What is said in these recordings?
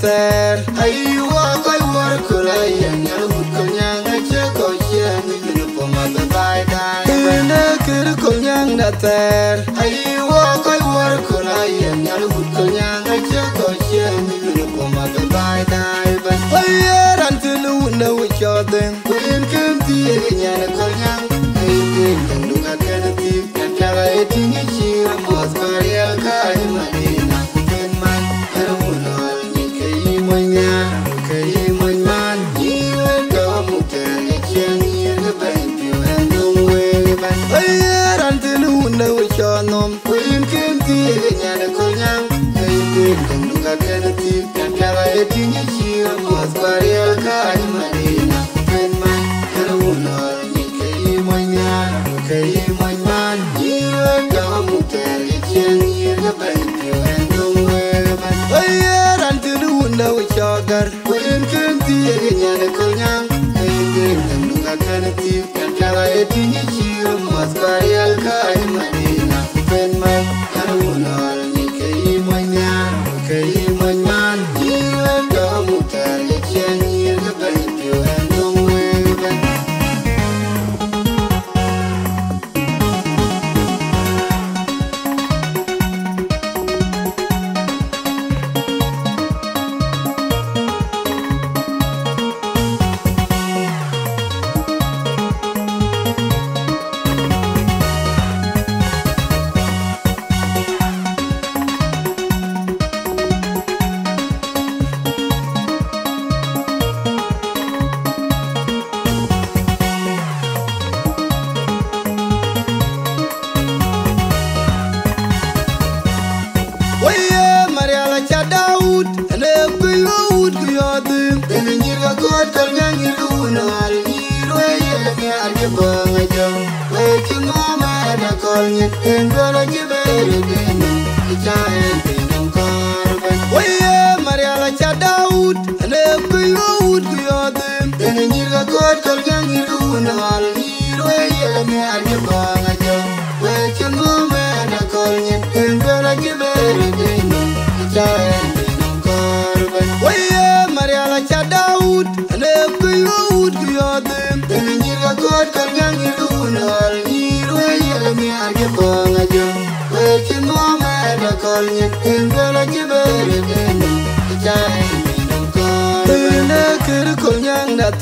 ter ayu wa kai war kula yang hut konyang ache ko chen ni po ma bai dai ne kir konyang da ter ayu wa kai war kula yang hut konyang ache ko chen ni po ma bai dai ban ayeran tulu na wi choden kuin kem ti nya na konyang ai ni tandu ka kan ti kan ka ai ti ni chi mo skoria kai ma ni na ken man hero no ni kai mo nya kai mo man ni do mu te ni chen ni na ban ti wa no we ban ayeran tulu na wi chonom kuin kem ti nya na konyang ai ni tandu ka kan ti kan ka ai ti ni chi mo skoria kai ma ni na ken man hero no ni kai mo nya kai mo man ni do mu te ni chen ni na ban ti wa no we ban ayeran tulu na wi chogar kuin kem ti nya na konyang ai ni tandu ka kan ti kan ka ai ti ni chi mo skoria kai ma ni na ken man hero no ni kai mo nya kai mo man ni do mu te ni chen ni na ban ti wa no we ban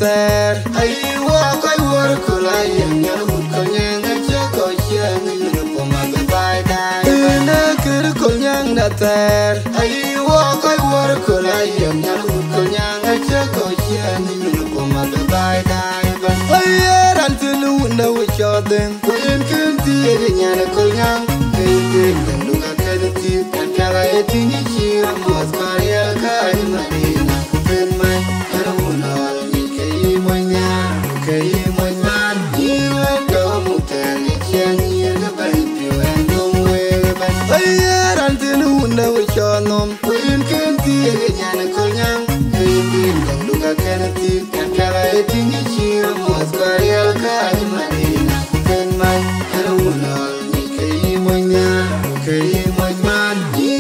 ter ayu wa kai war kula yang hut konyang ache ko chen ni po ma bai dai ne kir konyang da ter ayu wa kai war kula yang hut konyang ache ko chen ni po ma bai dai ban ayeran tulu na wi choden kuin kem ti nya na konyang kai ken tandu ka kan ti kan ka ai ti ni chi mo skoria kai ma ni na ken mai hero no kai mo man ni do mu te ni chen ni na ban ti wa no we ban ayeran tulu na wi chonom kuin kem ti nya na konyang kai ken tandu ka kan ti kan ka ai ti ni chi mo skoria kai ma ni na ken mai hero no ni kai mo nya kai mo man ni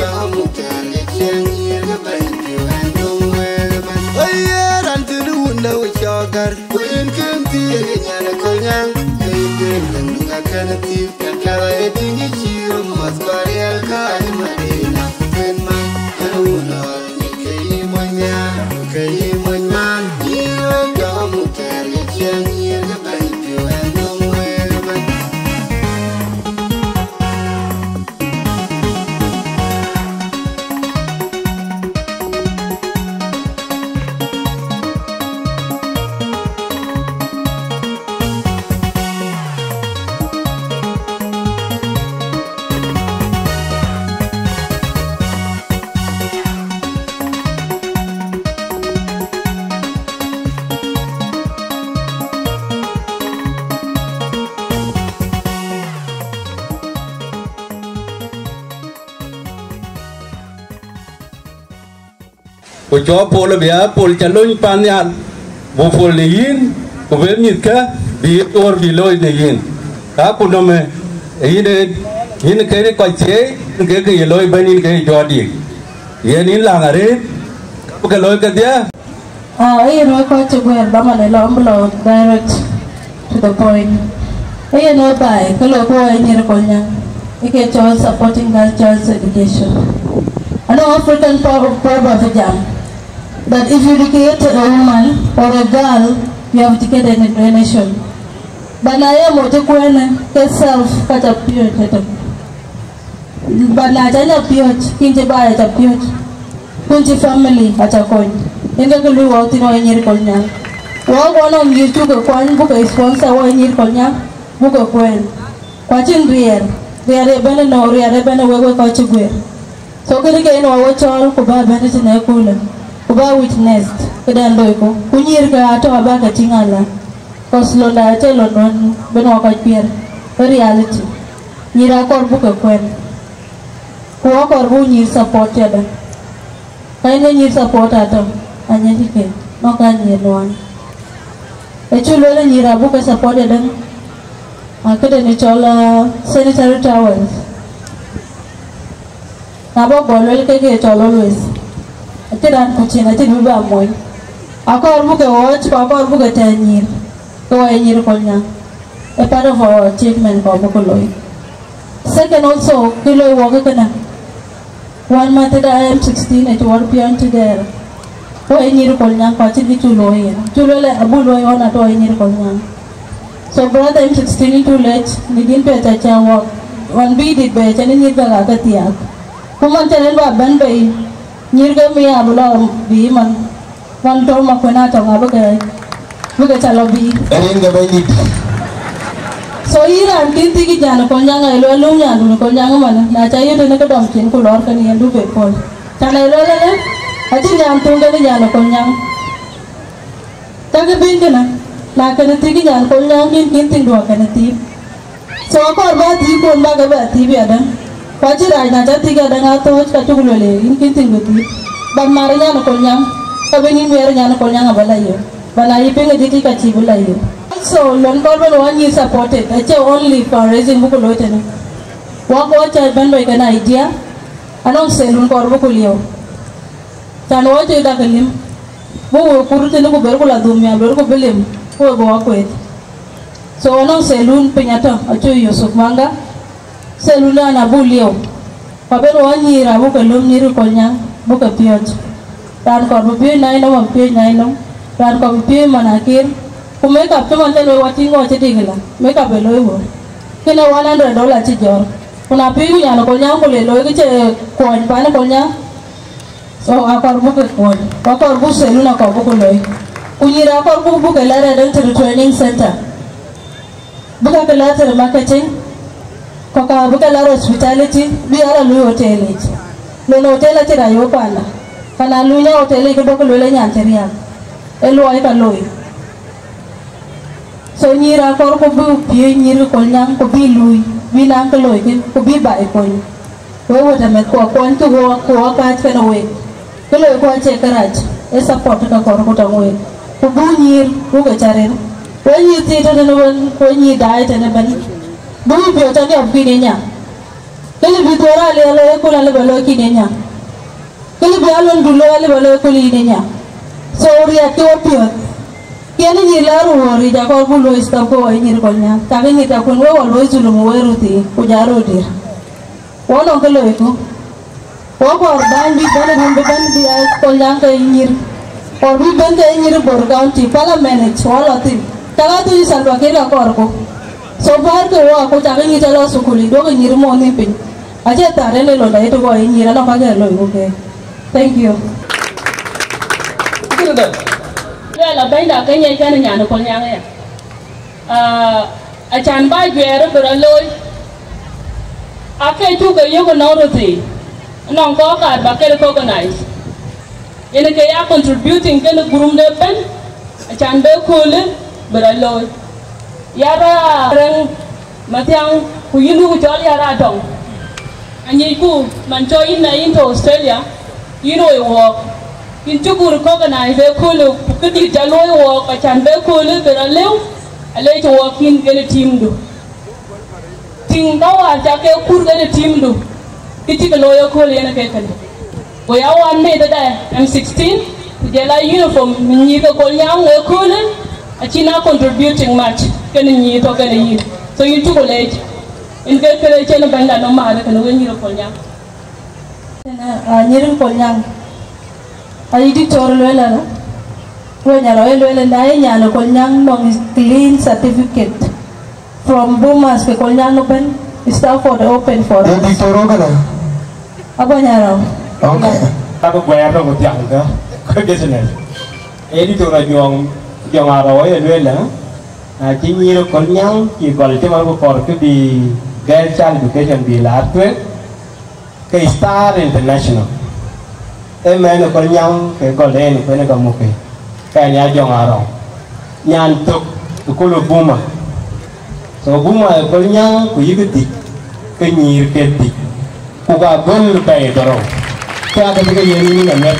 do mu te ni chen ni na ban ti wa no we ban ayeran tulu na wi chogar kuin kem ti nya na konyang kai ken tandu ka kan ti kan ka ai ti ni chi mo skoria kai ma ni na ken mai hero no ni kai mo nya kai mo man ni do mu te ni chen ni na ban ti wa no we ban cho pol bia pol chaloi panya bo pol yin ko vel nit ka bi or bi loy ne yin ka kunome yin ke ko che ke loy banin ke jodi yen in la ngare cái lối cái dia ai nói coi chụp hình ba mình lo ambulance direct to the point ai nói bài cái lối của ai như con nhang cái child supporting girl child's education ano African proverb jam that if you educate a woman or a girl you have educated a nation banaya moja kuena ke self kata pure teto bana janya pure kinje baya ta pure kunji family acha coin inga kulu wa tino nyir kolnya wa gono ngir tu ko kwan bu ko sponsor wa nyir kolnya bu ko kwen kwa chin rier bene no rier bene we ko chigwer so kene ke no wa chol ko ba bene tine kula ko ba witness kedan loy ko kunyir ka to ba ka tingala koslo da telo non beno ka pier reality nyira kor bu ko kwen ko kor bu nyir support ya da kaine nyir support ato anya dike no ka nyir non e chulo le nyira bu ko support ya da akede ni chola sanitary towels abo bolo le ke cholo luis atiran kuchina tin ba moy akor bu ko watch akor bu ko tanyir ko ay nyir kolnya a part of our achievement ko bu ko loy second also kilo wo ko kana 1 month da I am 16 at work beyond there ko ay nyir kolnya ko chi chulo le abu loy ona to ay nyir kolnya so brother I'm 16 too late ni din pe ta cha work one be did be cha ni nyir ga ka tiak kuman cha ba ban be nyir ga mi abulo bi man wan to ma ko na to ga buka chalobi Eringa bayi so ira antinti ki jana konyanga ilo lu nyandu konyanga mana na chayo tene ka dom kin ku lor kan yandu be pol chana ilo le achi nyam tunga ni jana konyang taga bingena na kan tiki jana konyang kin ting dua kan ti so akor ba ti ko ba ga ba ti bi ada kwachi raj na jati ga danga to ka chukulu le kin ting ti ba mar jana konyang ka beni mer jana konyang abalayo Balai pengen jadi kacip bulai. So, long korban one year supported. Ache only for raising buku loy tena. Wak cai ban baik kan idea. Anong selun korban kuliau. Tan cai dah kelim. Bu kurut tena ku berkula dumia berku belim. Bu bawa kuat. So anong selun penyata. Acu Yusuf Mangga. Seluna na buliau. Kabar one year abu kelum niru kolnya buka piot. Tan korban piot nai nom piot nai nom. Ran ko pi manakir ku make up to man lo wati ngo cheti gila make up lo wo kina $100 chi jor kuna pi ku nyano ko nyang ko le lo ke che ko pa na ko nyang so akor bu ko akor bu selu na ko bu ko lo ku nyira akor bu ke la ra training center bu ka la ra marketing ko ka bu ka la hospitality bi ara lu hotel lo no hotel ti ra yo pana kana lu nya hotel ke do ko lo le nyan teria elo ay kaloy so nyira kor ko bu pie nyir ko nyang ko bi lui bi nang kaloy ko bi bai ko we wota me ko to ko ka kana we kaloy ko che karaj e support ka kor ko tangwe ko bu nyir ko ga charen ko nyir ti to no ko nyir dai te ne ban bu bi to ne ob ki nya kele bi tora le ko la le balo ki nya kele bi alon du le balo ko li nya so ria to pio kiani ni la ri ja ko bu lo sta ko ai ni ko nya ta ni ta ko wo lo zulu mo we ruti ku ja ro dir wo no ko lo ko ko ban bi ban bi ko nya ka ni or bi ban ka ni bor county parliament wala tin ta ga tu salva ke ra ko so bar ko wa ko ta ni ta lo su ko li do ni mo ni pin aja ta re le lo dai to ko ai ni ra no ka ga lo ko ke thank you la benda cái nhảy cái nhà nó còn nhang ấy à chán ba chuyện rồi bữa lôi à cái chú cái yêu con nó rồi gì nó có cả ba cái recognize nên cái ya contributing cái group đấy bên à chán bé cool bữa lôi yara reng matiang ku yinu ku chol yara dong anh ấy ku man cho in na into Australia you know it work in chukur recognize be kulu kiti jaloi wo ka chan be kulu be lew ale to working gele team do ting dawa ja ke kur gele team do kiti ko loyo kulu yana ke kan We are one made there. I'm 16. We get a uniform. We go Konyang, we couldn't. A China contributing much. Can you talk at a year? So you took a late. In get a channel band no matter can win you Konyang. Nirin Konyang. I did to Luella. When you're oil and I know Konyang long is clean certificate from Boomers to Konyang open. It's now for the open for us. Abanyaro. Okay. Aku bayar dong untuk yang itu. Kau kesana. Ini tu orang yang arwah yang Luella. Kini itu Konyang, kini kalau cuma aku korek di Girls Child Education di Latwe, ke Star International. Mana Konyang ke Golden, mana kamu ke? Kayaknya jong arwah. Nyantuk, tukul Buma. So Buma Konyang, ku ikuti, kenyir ketik, kuka gol kayak dorong. Kaya ketika ini namanya.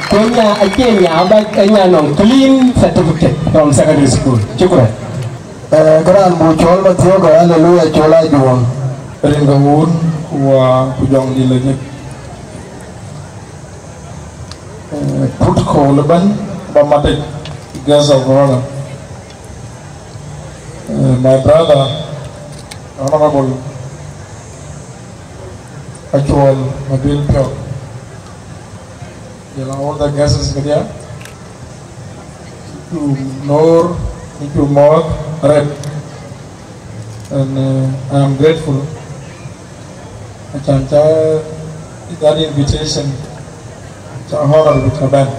Konya akhirnya abad kayaknya non clean certificate from secondary school. Cukup. Keran muncul betul kan lalu ya cola juang. Ringkaun wa kujang di lagi. Put kolaban bamatik gas of corona. My brother, honorable, actual Mabil Pio. All the gases here to Nor, into Mod, Red, and I am grateful. I can tell that invitation to honor with a band.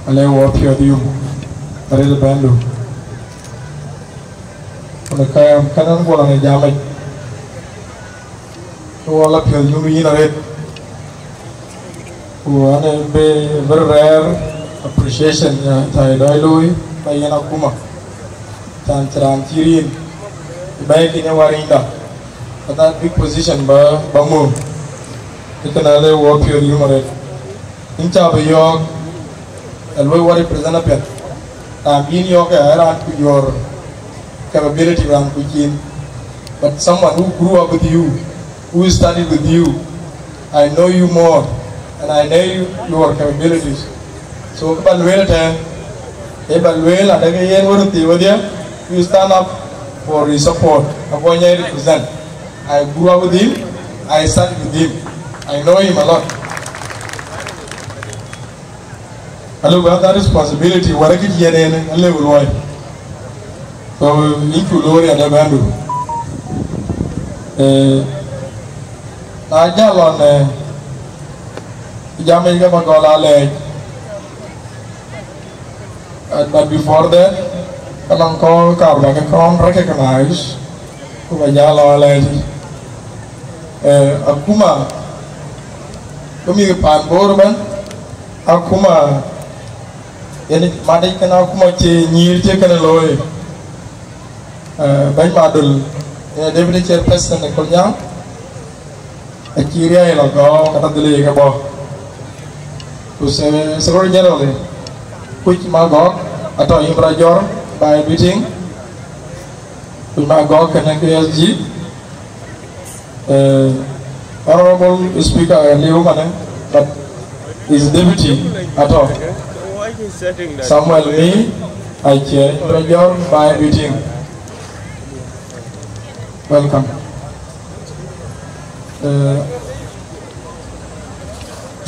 I lay work here with you. I read the band. When I can't go on a jammy, all up here, you mean a red. One very rare appreciation by Doylui, by Yanakuma, Tantaran Tirin, back in a warinda. But that big position by Bamu, you can only work your humor. In Chaba York, and we were represented. I'm in York, I ran to your capability around Putin. But someone who grew up with you, who studied with you, I know you more. And I know your capabilities. So, you stand up for his support. I grew up with him, I studied with him, I know him a lot. I look at that responsibility, what I get here and live with wife. So, if you lower and abandon. I got on Jamaica Magola. But before that, Kalangkol Karbakakon recognized Kubayala lady. Akuma Kumi Panborban Akuma Yannick Madikan Akuma Chi taken a lawyer. Ben Madul, Deputy Chairperson of Konya, a Kiria Lago, Katadili Gabo. Secretary General, which Magog, atau Imbrajor by meeting, which Magog and KSG, Honorable Speaker Leo Mane, but his deputy atau Samuel Lee, I chair Imbrajor by meeting. Welcome.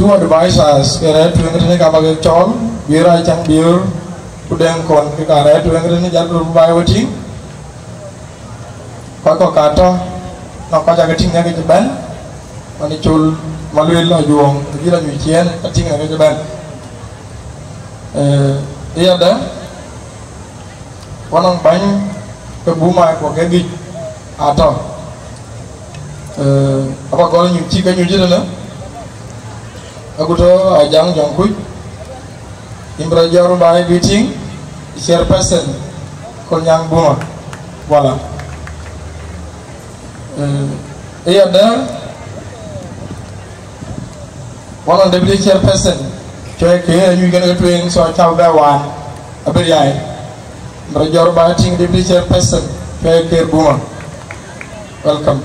Two advisors, Kara to England Kabagachon, Vira Chang Beer, Pudang Kon, Kara to England Jadu by watching Kaka Kata, Nakajagating Nagaja Ban, Manichul Maluela Juong, Villa Muchian, Kating Nagaja Ban. The other one on Bang, Kabuma, Wakagi, Ato. Apa kalau you chicken you didn't aku tu ajang jangkui Imbrajor by meeting chairperson Konyang Buma wala ada one of the deputy chairperson cuy ke you gonna get to so chau ba wan abiyai Imbrajor by meeting deputy chairperson cuy ke Buma welcome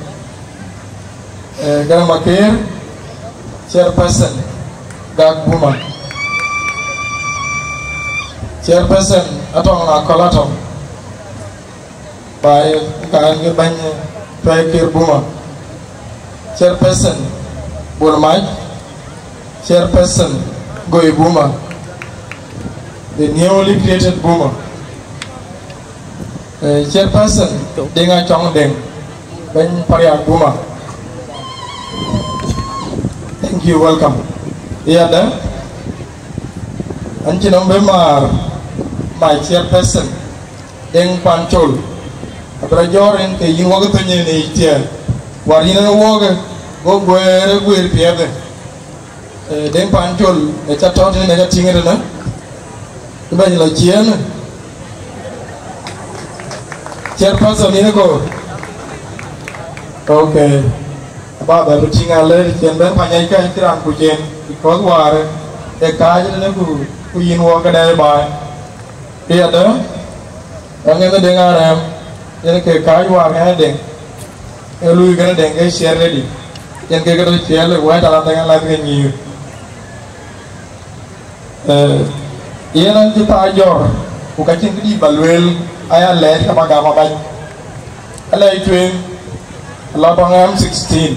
Ganang Makir Chairperson Gag Buma, Chairperson Atong Akolatom by Kangibanya Paikir Buma, Chairperson Burmai, Chairperson Goy Buma, the newly created Buma, Chairperson Denga Chong Deng, Ben Pariak Buma. Thank you, welcome. Yeah, then. And you know, my chairperson, Deng Panchol, a Brajorin, a young walker in the Warina Walker, go where we'll be ever. Deng Panchol, a chat in a thing, the Bangla Chian, chairperson in a go. Okay. About the routine I learned in Panyaka and Pujan because water, a kajan who in walk and by. The other, and then the Dengaram, then a Kajwa heading, a Louis Gandeng, share ready. Then get a shell, white and like a new. Ian and Tajor, who catching the Balwell, I am led Kamagama. I like to him. Lapang M16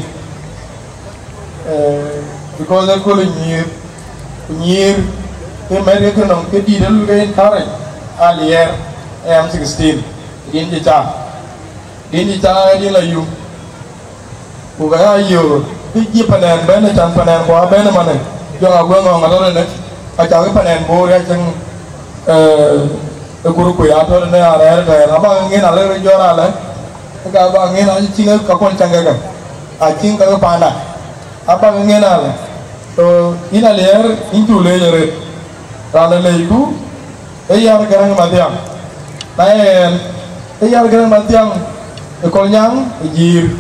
because they're calling near American on Kitty Delvin current Alier M16 in the you who are you big Japan and Benetton Panan for Benaman you are going on another a Japan and Borajan a group we are told they are among in a little Jorala. Abang ini nanti tinggal kakon canggaga, acing kakak pana. Abang ini nala, so ini layer into layer, lalu layu, ayar kerang matiang, naen, ayar kerang matiang, ekolnyang, jir,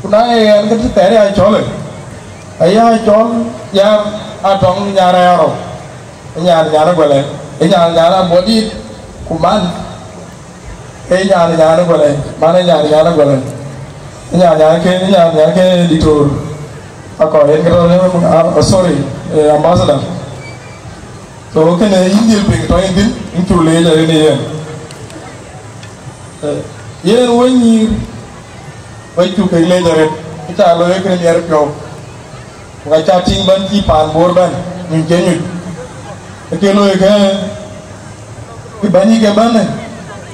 naen kita teri aycol, ayah aycol, yang atong nyara aro, nyara boleh, nyara body kuman. Nyara boleh, mana nyara boleh, nyara ke ditur, aku yang kerana sorry, ambassador. So kena Indian ping, to Indian into layer ini ya. Ye wenyi, wenyi ke layer, kita lalu kena lihat kau, kita chatting banci pan borban, mungkin. Kalau ke, banyak ke mana?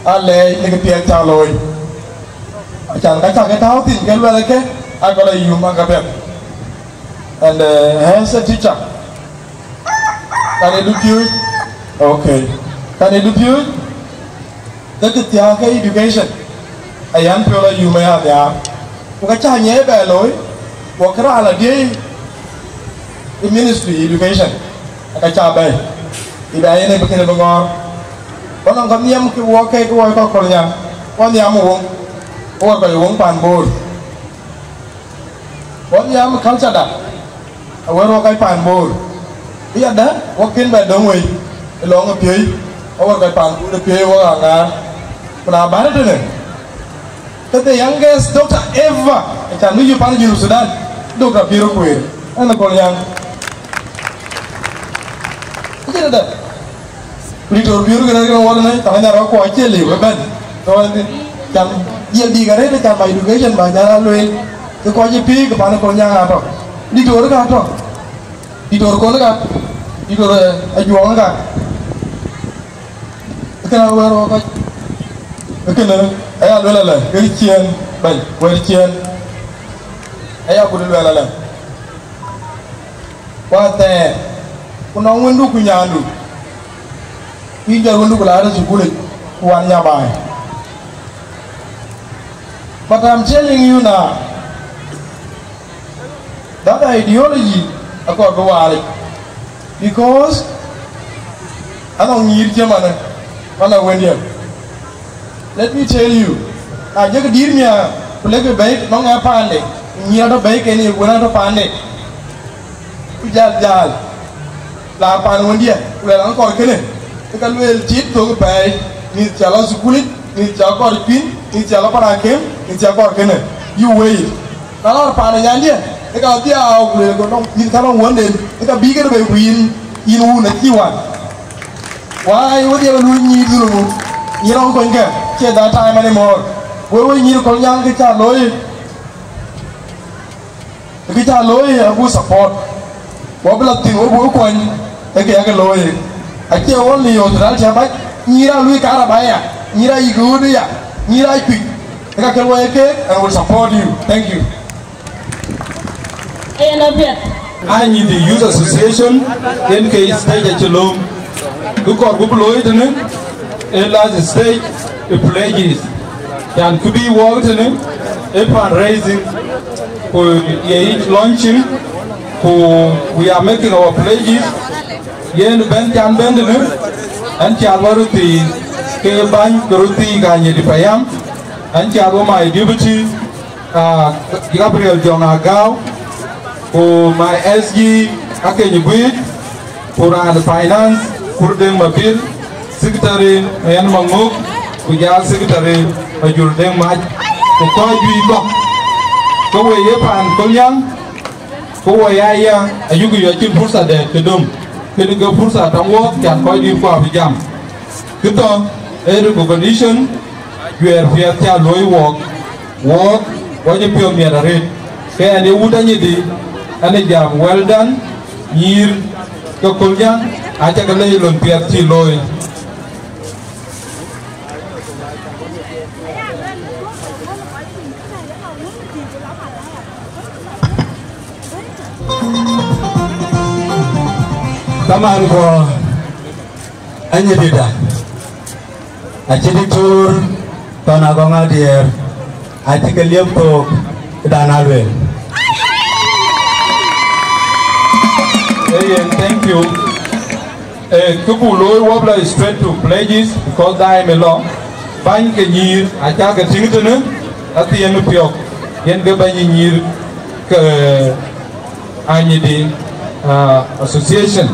Ale ni kepiak caloi, macam kacang kita hati, kalau ada ke, aku lagi humang kapet. And as a teacher, can I help you? Okay, can I help you? That is the education. I am pure you may have there. Kacang ni beloi, wakera ala dia, the ministry education. Kacang bay, iba ini begini bengor. Orang kami yang mungkin wakai kuai kau kolnya, orang yang mungkin, orang kau yang pan bor, orang yang mungkin sada, orang wakai pan bor, iya dah, wakin bedongwe, elong api, orang kau pan bor api orang anggar, pernah barat tu ni. The youngest doctor ever, macam ni you pan juru Sudan, doktor biru kuih, anak kolnya, itu dah. Litor biru kena orang ni, tangan orang kuat je le, bukan? Orang ni, jam dia di kerana dia jam education banyak lalu, tu kuat je pi kepada korang apa? Litor ke apa? Litor kau nak? Litor ajuang kan? Kena orang apa? Kena, ayah dulu lah, kerician, baik, kerician, ayah aku dulu lah. Wate, kunang wendu kunyandu. Injal untuk keluar sekolah, wannya baik. But I'm telling you now, that ideology aku balik, because I don't need mana wendia. Let me tell you, aja ke dirinya, boleh baik, nong apa ande, ni ada baik ini, guna ada pandai, jal, lapan wendia, boleh langkau kene. Kalau elcit tu baik, ni jalan sukulit, ni jalan korpin, ni jalan parakem, ni jalan korkene. You wait. Kalau panen dia, cái cái kia người còn đông in khá đông muốn đến cái cái bí cái nó về win in u này chi hoàn why what you do ni dulu ni orang kau ingat cia dah time anymore we ni kau yang kita loi aku support wa bela tin wo kau cái loi aja only yo tral siapa ni ra lui cara bayar ni ra igu dia ni ra quick cái loi ke I will support you thank you. I need the youth association in case stage at Chalom. Who got good Lloyd in it? A large stage, a pledges. Can could be worked in it, a fundraising for each launching. We are making our pledges. Yen Ben can bend in it, and Chalvaruti, K Bank, Garuti, Ganya di Payam, and Chalva my deputy, Gabriel John Agao. For my SG Akenyibit, for the finance, Kurdeng Mabir, Secretary Ayan Manguk, Kujal Secretary Ajurdeng Maj, for Koy Bok, Kowe Yepan Kolyang, Kowe Yaya, Ayugu Yakin Pursa de Kedum, Keduga Pursa Tamwok, Jan Koy Kwa Vijam. Kuto, Edu condition, you are here to walk, what you pure mirror. Kaya ni Wudanyidi. Ane jam well done yir ko kolja acha kale lon piat ti loy taman ko anya dida acha ditur tona ko ngadier acha kaliam to danalwe. Thank you. Kuku wobble straight to pledges because I am along. Bank a year, I take a thing at the end of your yen go by year association.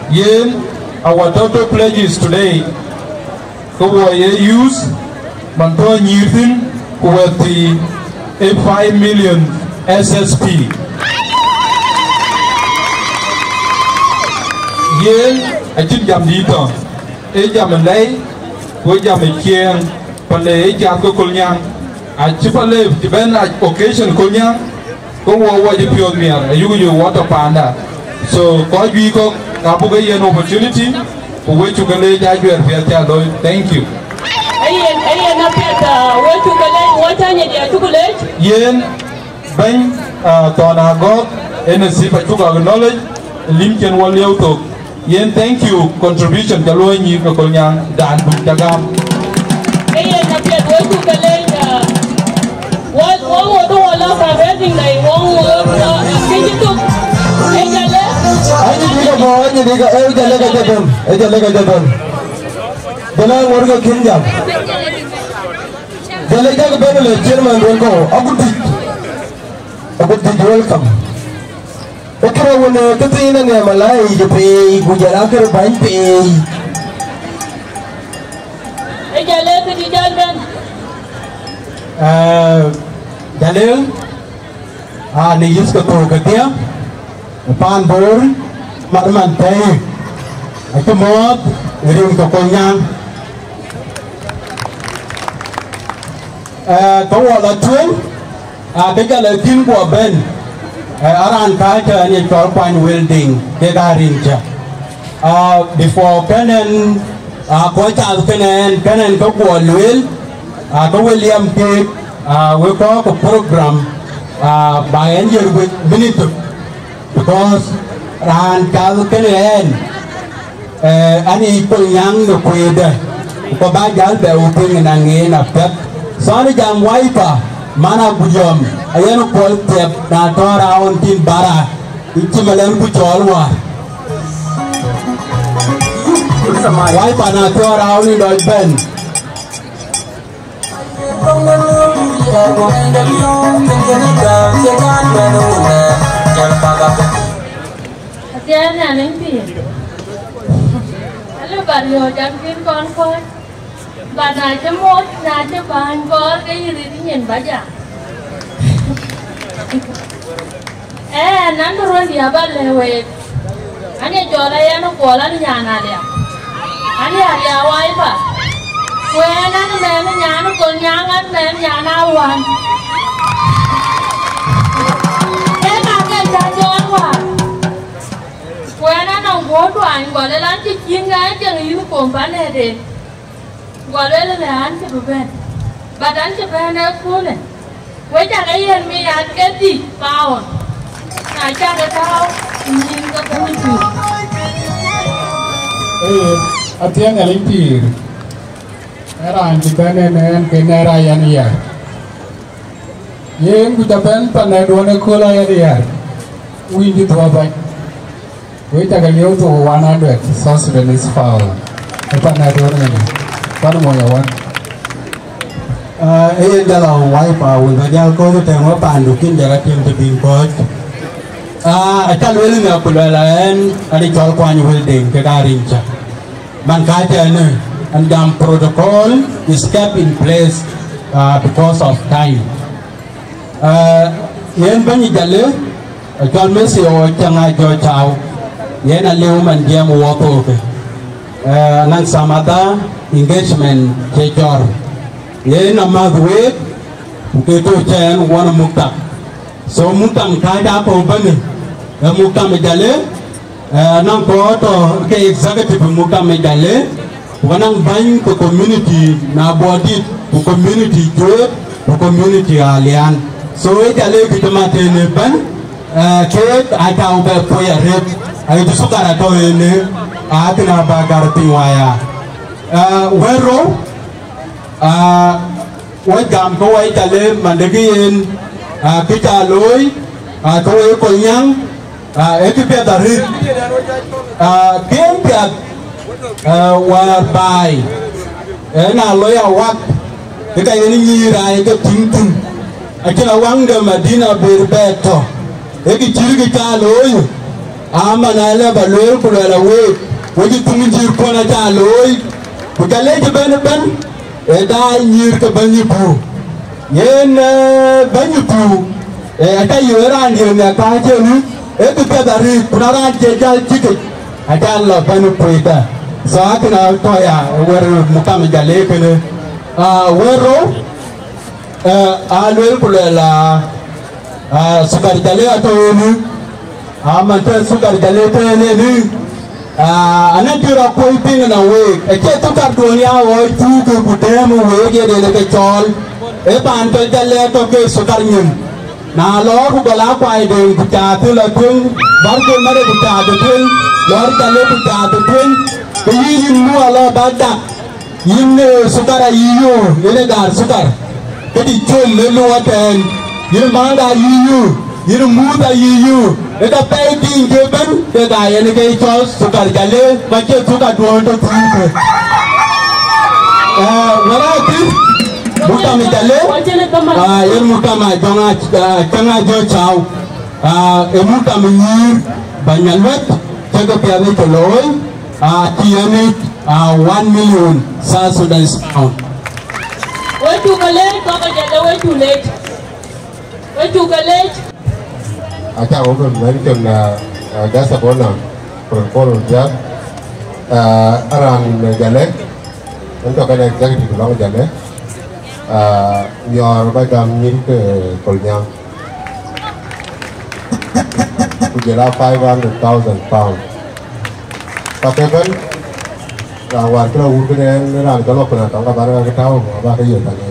Yen our total pledges today. Kuwa use Manto Newton with the 5 million SSP. Yen a chit jam di to e jam lei ko jam kien pale jam ko kolnyang a chipale ben occasion kolnyang ko wo di pure mier a yugo water panda so ko bi ko ka bu ga yen opportunity ko we chu gale ja jwer fe ta do thank you ayen na peta we chu gale water nya dia chu gale yen ben to na go en si pa chu ga knowledge lim ken wal yow to yen thank you contribution jalo ni ko kolnyang dan bu dagam ayen na pet we chu gale wo do wala ka rating dai wo ke jitu e jale ani diga bo ani diga e jale ga jabon bana worga kinjam jale ga ben le chairman ko aguti welcome. Okra wona katina ne malai je pe gujara kar ban pe e jale ke di jalben jale ni yus ko to dia pan bor madman pe akamot rim ko konya ko wala tuen cái jale tin ko ben aran kaca ni korban welding kegarin ja before kenen ko ta kenen ko wel ko William ke we ko program by end with minute because ran ka kenen ani ko yang no kweda ko ba jal be upin na ngena pet sani jam wiper mana bujom ayano pol tep na tora on tin bara ichimalen ku cholwa wai pana tora on do ben Atian na neng pi halo barrio jam kin kon kon bà này cho mốt ra cho bà anh có cái gì thì nhìn bà già nan ron dia balewe ane jola ya no kola ni nyana dia ane ya wai pa we nan me nyana ko nyanga me nyana wan e ka ke ja jon wa we nan no go twan go le lan chi chinga chang yu ko pa ne de go le le an che ben badan che ben na ko le we ja ga yen mi an ke ti paon na cha ga tao nhìn cái cái gì ở tiếng là lính thì era anh kita nên cái này ra yang ya yang kita ben panai dua nak kola ya dia win di tua baik we tak lihat tu 100 South Sudanese foul panai dua ni pan mau ya wan ấy đã là quay vào và giao cô cái thằng nó bàn được kinh doanh tiền từ tiền bớt ta luôn là một lần anh cho qua nhiều vấn đề cái đa cha bằng cái thế này anh làm protocol is kept in place because of time hiện bây giờ lứa cho mấy siêu chẳng ai cho chào hiện là lưu mình game water năng samata engagement chơi trò hiện là mà về cái tôi chơi nó mukta so muktam cái đã có vấn đề muktam medale nang ko to ke executive muktam medale wanang ban ko community na body ko community joe ko community alian so medale kitamate ne ban ke ata ube ko ya red ay to sukara to ne atna bagar tiwaya wero wajam ko ay tale mandagin kita loy ko ay ko nyang ekipia dari kempia whereby na loya wak kita ini nyira ke tingting akila wanga madina berbeto eki ciri kita loy amana le baloi kula we wadi tunjir kona ta loy bukale je ben da nyir ke banyipu yen banyipu ata yora ndir na ka je ni ekipia dari punara jejal jike ada lo banu puita saat na toya wer mukam jale kene wero alwel kulela sukar jale atau ni amante sukar jale tene ni anatira koi ping na we eke tukar dunia wo tu ke budemu we ge de ke chol e ban to jale to ke sukar nyum na lo ku bala kwai de buta tu la kun bar ko mare buta de kun lor jale buta de kun ke yin mu ala bada yin sukara yiyo ene dar sukar ke di chol le lo aten yin manda yiyo yin mu da yiyo eta pay ding ke ban de da ene ke chol sukar jale ba ke sukar do to tu wara ki buta mi jale yin muta ma jonga tanga jo chao e muta mi banyalwet jaga piane to loy tiane 1 million South Sudanese pound. Way too late, Papa Jada, way too late. Way too late. Acha open mention gasa bona protocol ja aran jale untuk ada executive long jale your bagam ni ke kolnyang kujela 500,000 pound. Tapi kan wan kalau udah ran kalau pernah tahu kabar kita tahu apa kayak tadi.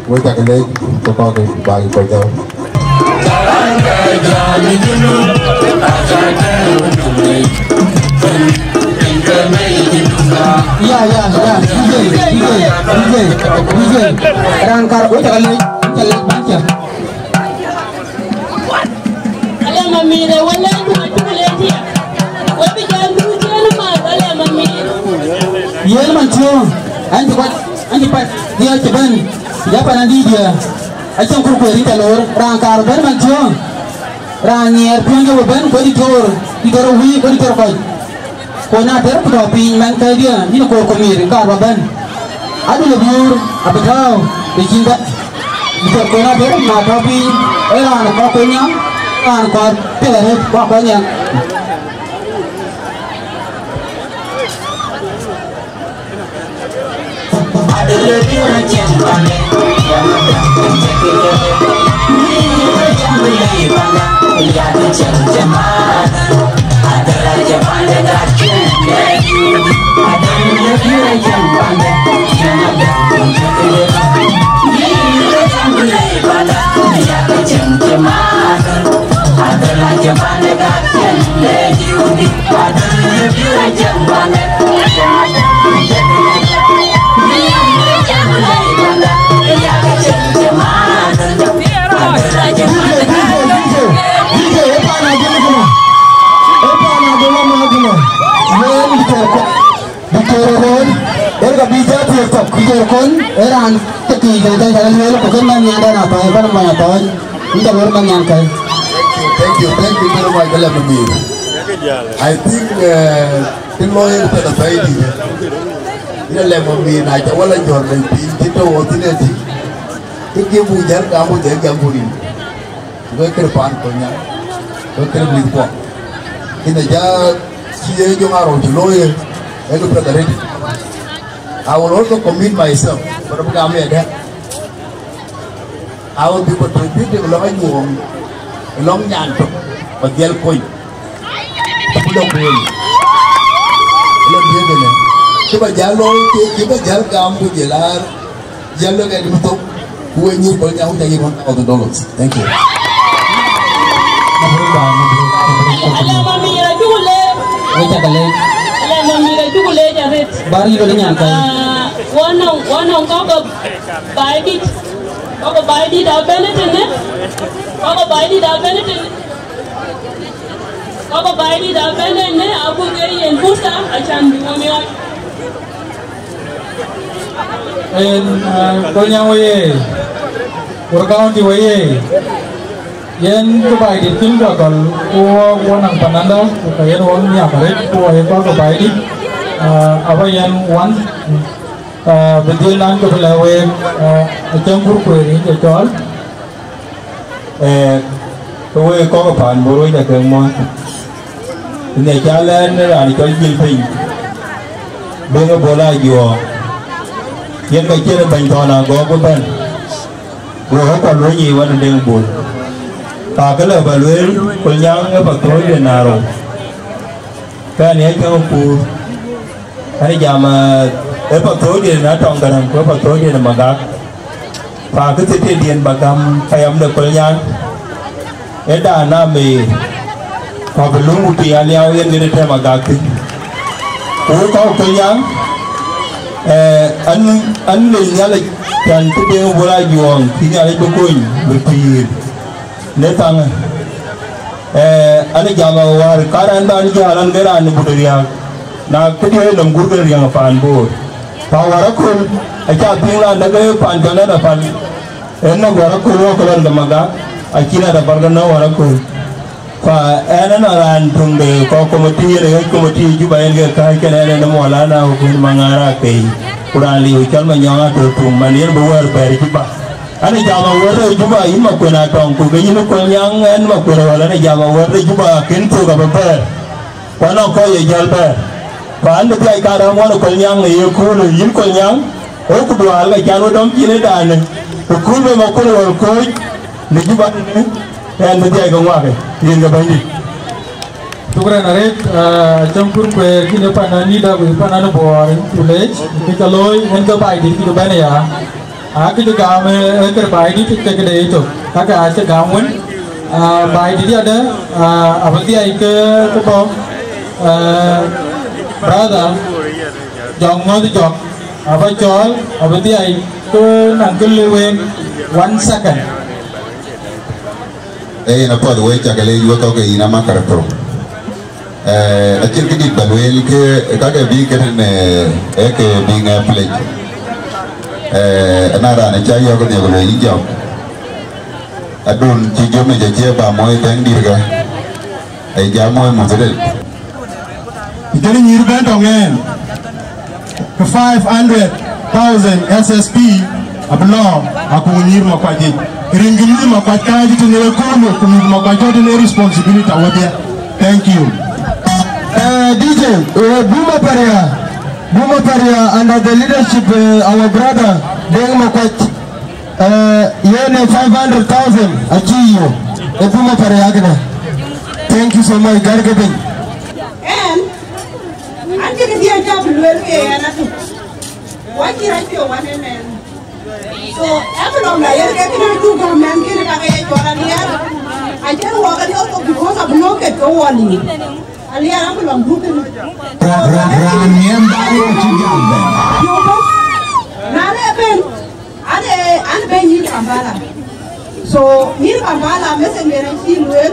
Gue tak kelih toko ke bagi kerja. Ya. DJ. Rangkar gue tak kelih baca. Ala mami le wala tu le dia. Wabi jangan Iya macam, anti pat dia ceban, siapa nanti dia, acam kurkuari telur, rangkar ber macam, rangier punya beban, kau ditor hui, kau ditor kau, kau nak ter pedopi mangkai dia, ini kau komir, kau beban, aduh lebur, apa kau, dicinta, ditor kau nak ter, nak topi, anak kau punya, an ko pele ko ko nya eran teki jangan jalan lele bukan manyan dan apa yang banyak tahun kita baru manyan kai. Thank you very much dalam memir. I think the lawyer pada saya ni, dia dalam memir nak jawab lagi orang lain. Kita waktu ni sih, kita bujar kamu jangan burin. Gue kerpan punya, gue kerbeli kuat. Kita jah siapa yang ngaruh lawyer, itu pada ready. I will also commit myself. But kami ada. I will be contributing along nyantuk, bagian koi. Pulau koi. Lebih ni. Kita jalan kamu jalan kayak gitu. Kue ni banyak orang jadi $1,000. Thank you. Bari lo nyan kai. Wanong ko buy it da benefit ne. Ko buy it da benefit. Ko buy it da benefit ne abu ke yen busa acan mi ay. En konya waye. Workaun di waye. Yen ko buy it tin ko wanang pananda ko yen won nya bare ko ay ko buy it. Apa yang one betul nan ko lawe jangkur ko ni jol ko we ko pan boroi da keng mo ne jalan ani ko jil pin bengo bola yo yen ka chere ban tona go ko ban go ko lo yi wan deng bul ta ka le ba lwe ko nyang ba ko de naro ka ne ka ku hari jama patro dia na tong ganang ko patro dia na magak pa ke te dian bagam payam de kolyan eda na me ko belum pi aliao yen ni te magak ko kolyan an le nyala kan te de bola yuang ti nyala ko koin betir ne tang ani jama war karan dan jalan geran budriya na kuje nam gurger yang pan bor pawarakul acha pingla naga pan jana da pan enna warakul ko lan damaga akina da bargana warakul fa ena na ran tunde ko komiti re komiti juba en ga ka kene na mola na ko mangara kai kurali ukal manyanga to tum manir bo war per juba ani jama war juba ima ko na tong ko gin ko nyang en ma ko wala ni jama war juba ken to ga ber wana ko ye jalber Pan de kai kada mo ko nyang ye ko no yin ko nyang o ko do ala jano dom kine dane ko be mo ko ko ni juba ni en de ga wa ke yin ga bandi tukra na rek jamkur ko kine panani da ko panano bor tulej ki kaloi en ka bai di ki bane ya a ki ga me ker bai di ke ke de to ka ga se ga mun bai di ada abati ai ke ko brother jong mo jok apa chol apa ti ai ko nang ke lewen 1 second na pod we cha kale yo to ke ina ma karto achil ke di balwel ke ka ke bi ke ne ke bi nga play na ra ne cha yo ko ne ko le jo adun chi jo me je ba mo tang dir ga ai ja mo mo zele Jadi nyirban tongen ke 500,000 SSP ablo aku nyir mo kwaji ringini makwataji tene kono kumi makwataji tene responsibility wadia. Thank you. DJ Buma Paria under the leadership our brother Deng Makwat yene 500,000 achiyo Buma Paria gana. Thank you so much Gargaben. And I'm going to be a job what did I feel one man? So every long day I get to do government get I just walk out because of no get go on. Aliya aku long group ni. Ramian baru juga. Nale ben, ane ben ni Kampala. So ni Kampala mesti mereka luar,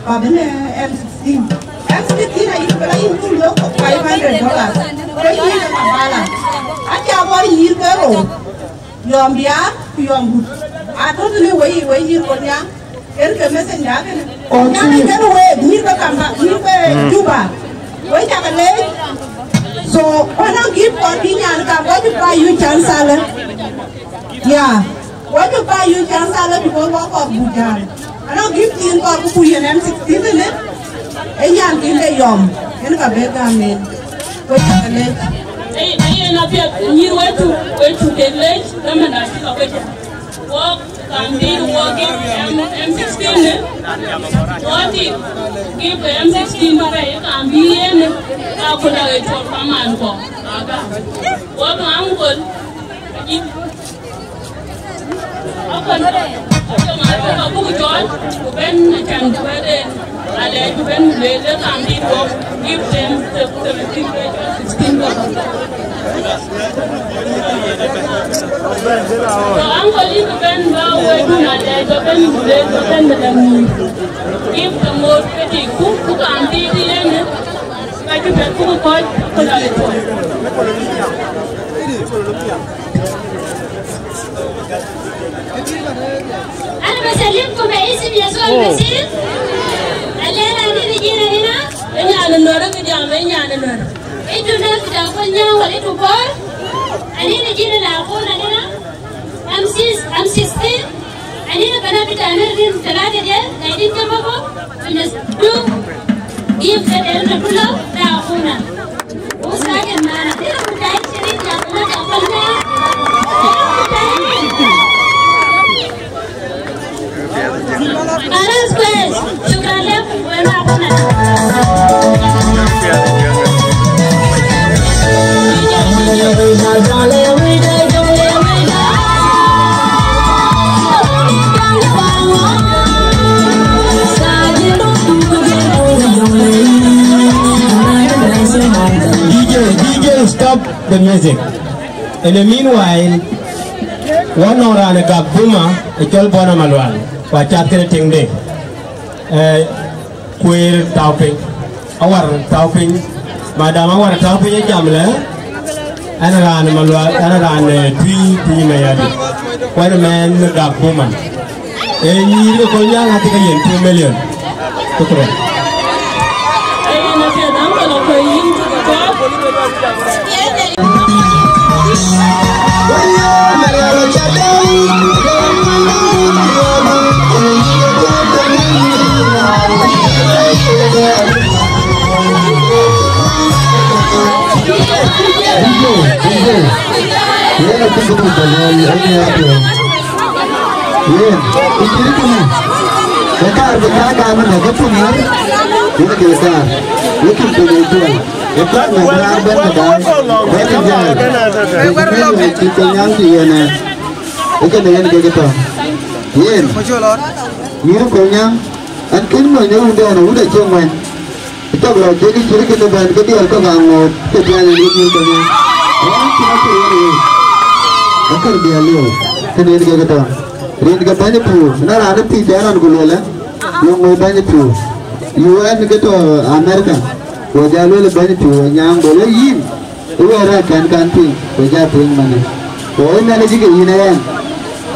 babene M16. M16 itu kalau itu loh $500. Kalau ni Kampala, aja bawa hir kero. Yom dia, yom but. Atau tu ni wei hir kornya. Erke mesti jaga ni. Jangan kero wei hir ke Kampala, hir ke Juba. Wei jangan leh. So orang give kontinnya kan, what you buy you chance salah. Yeah, what you buy you chance salah because walk up bukan. Orang give tin kau punya M16 ni. Yang kita yom, ini kabega men. Wei jangan leh. Nabi ni wetu delete kama na kila wetu walk kambi walking M16 ne wati give M16 ba kambi ene ka kula wetu kama anko aga walk angol apa buku John ben can wede ale ben lele kambi walk give them 16 so uncle is ben ba wedu na le to ben le to ben da ni give the more petty cook kambi ene ka ju ben ku ko la le to أنا بسلمكم باسم يسوع المسيح. الليلة دي بيجينا هنا. إني على النور كجامع إني على النور. إنتوا ناس بتاكلنا وإنتوا كور. أنا بيجينا لأقول أنا أمسيستين. أنا بنا بتعمل دين ثلاثة دين قاعدين تبغوا بنسدو جيب كده كله لأقولنا. وساكن معنا كده بتاعي شريك لأقولنا. Alas pues, شكرا لكم ومعكم. DJ, stop the music. In the meanwhile, one orang agak Buma, ikut bona maluan. Baca kena tinggi, kuir tauping, awar tauping, madam awar taupingnya jam le, anak maluan, anak tui mayadi, one man agak Buma, ini tu kolnya nanti kayen 2 million, tu keren. Akar dia liu, kena dia kata, dia kata banyak puluh, nara ada pijaran gula lah, yang mau banyak puluh, UN kata Amerika, wajah lu banyak puluh, yang boleh yin, itu ada kan ping, wajah ping mana, boleh mana juga yin kan,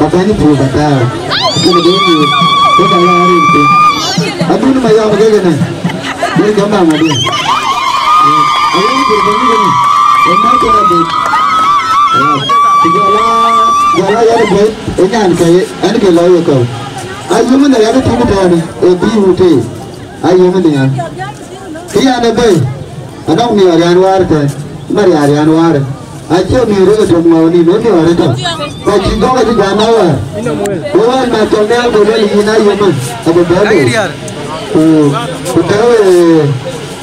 banyak puluh kata, kena dia ni, kita hari itu, aku ni macam apa kena, dia gambar mana dia, ini berbeza ni, emak tu ada. Tiga wala ya be enyan ke an ke lo yo ko ayu mun ya ke timu tani e bi mute ayu mun ya kiya ne be anong ni arian war te mari arian war acho ni ro to mo ni no ni war to ko chi go ga ga na wa o wa na to ne ko le ni na yo mun abo ba do o ta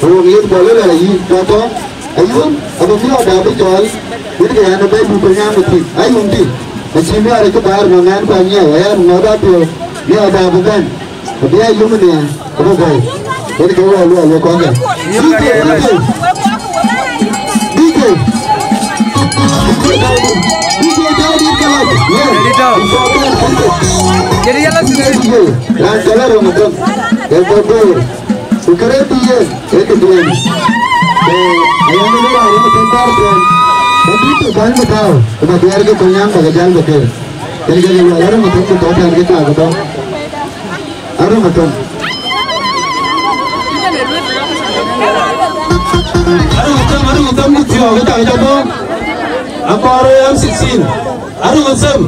o ni bo le la yi to ayun abo mi o da be jol ini ke ana be bu nya muti ayun ti achimi are ke bar no ngan pa nya ya no da pe ni ada bu ben dia ayun ni abo ba ini ke wa lo ko ga jadi jalan sendiri yang jalan untuk yang betul ukare dia itu dia ayam ini hari ini tentar dia begitu kan betul cuma biar ke kenyang bagi jalan betul jadi kalau orang betul betul dan kita betul orang betul Aru ngam ni tiwa kita jabo. Apa aru M16? Aru ngam.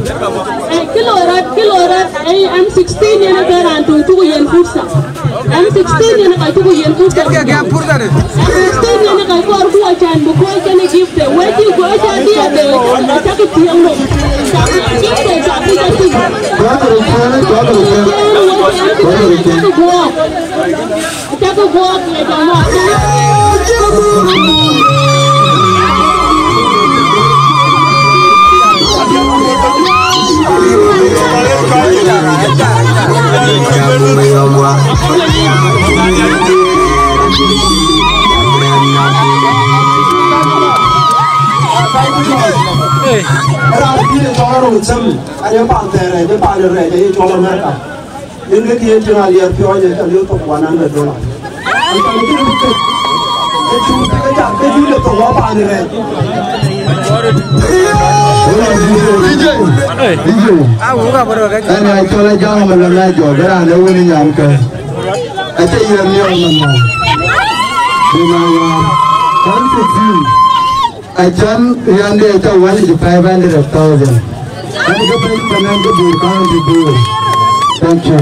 Kilorat M16 yana beran tu yen fursa. M16 yana kai tu yen fursa. M16 yana kai ko arku achan bu ko chane gift weti ko achan dia de ta ki tiang no. Ta ko go le jama. Ada pantai, ada pantai raya, jadi jualan mereka. Ini kita cuma lihat piawanya, kita lihat $100. Kalau kita bukan, kita lihat pantai raya. Ana chola jang malana jo gara na woni nyam ka ate yam yo mama dimawa kan fitin ajam yande ta 500,000 ani ko pe tanan ko dur kan di dur thank you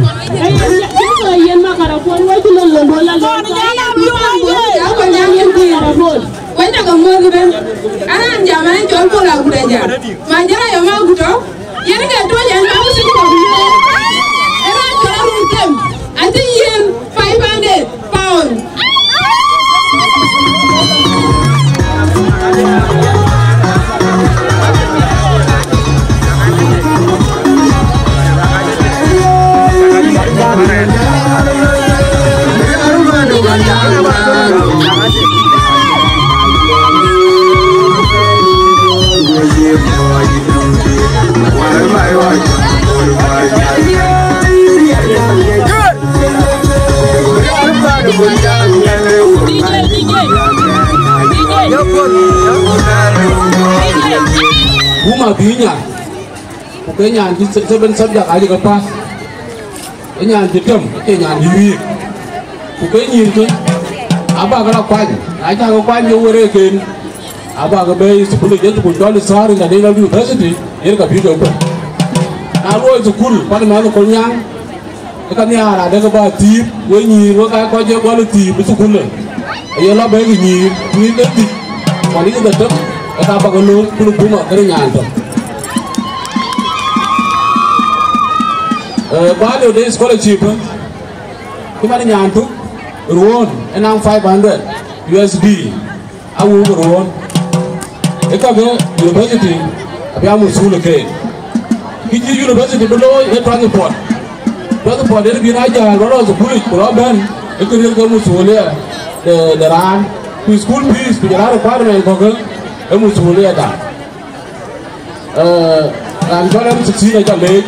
yen makara ko wajul lo bola lo ko yen ko yara bol wanda ga mo gidan ana jama'an jol bola gudaja manjara yo ma gudo yen ga to yen ma musu ko gudo era to rutem ati yen 500 pound Buma binya, pokoknya di sebentar saja kali kepas, ini anjidam, ini anjiri, pokoknya itu, apa kalau kwan, aja kalau kwan jauh rekin, apa kalau 10 jadi pun jual sehari jadi lalu university, ini kan bisa pun. Kalau itu cool, pada mana konyang, ikan ni ada kebab tip, ini rokai kau jual kuali tip itu cool. Ia lah bagi ni tip, kuali itu tetap. Kita apa kalau buma kering nyantok. Balik dari scholarship, kita ni nyantok, ruon, enam 500 USD, awu ruon. Kita ke university, tapi amu sulit ke. Kita university belum, transport dari bina aja, kalau sekolah sekolah ban, itu dia kamu sulit, deran, school fees, bicara requirement kau kamu semula ada. Kalau M16 aja leh,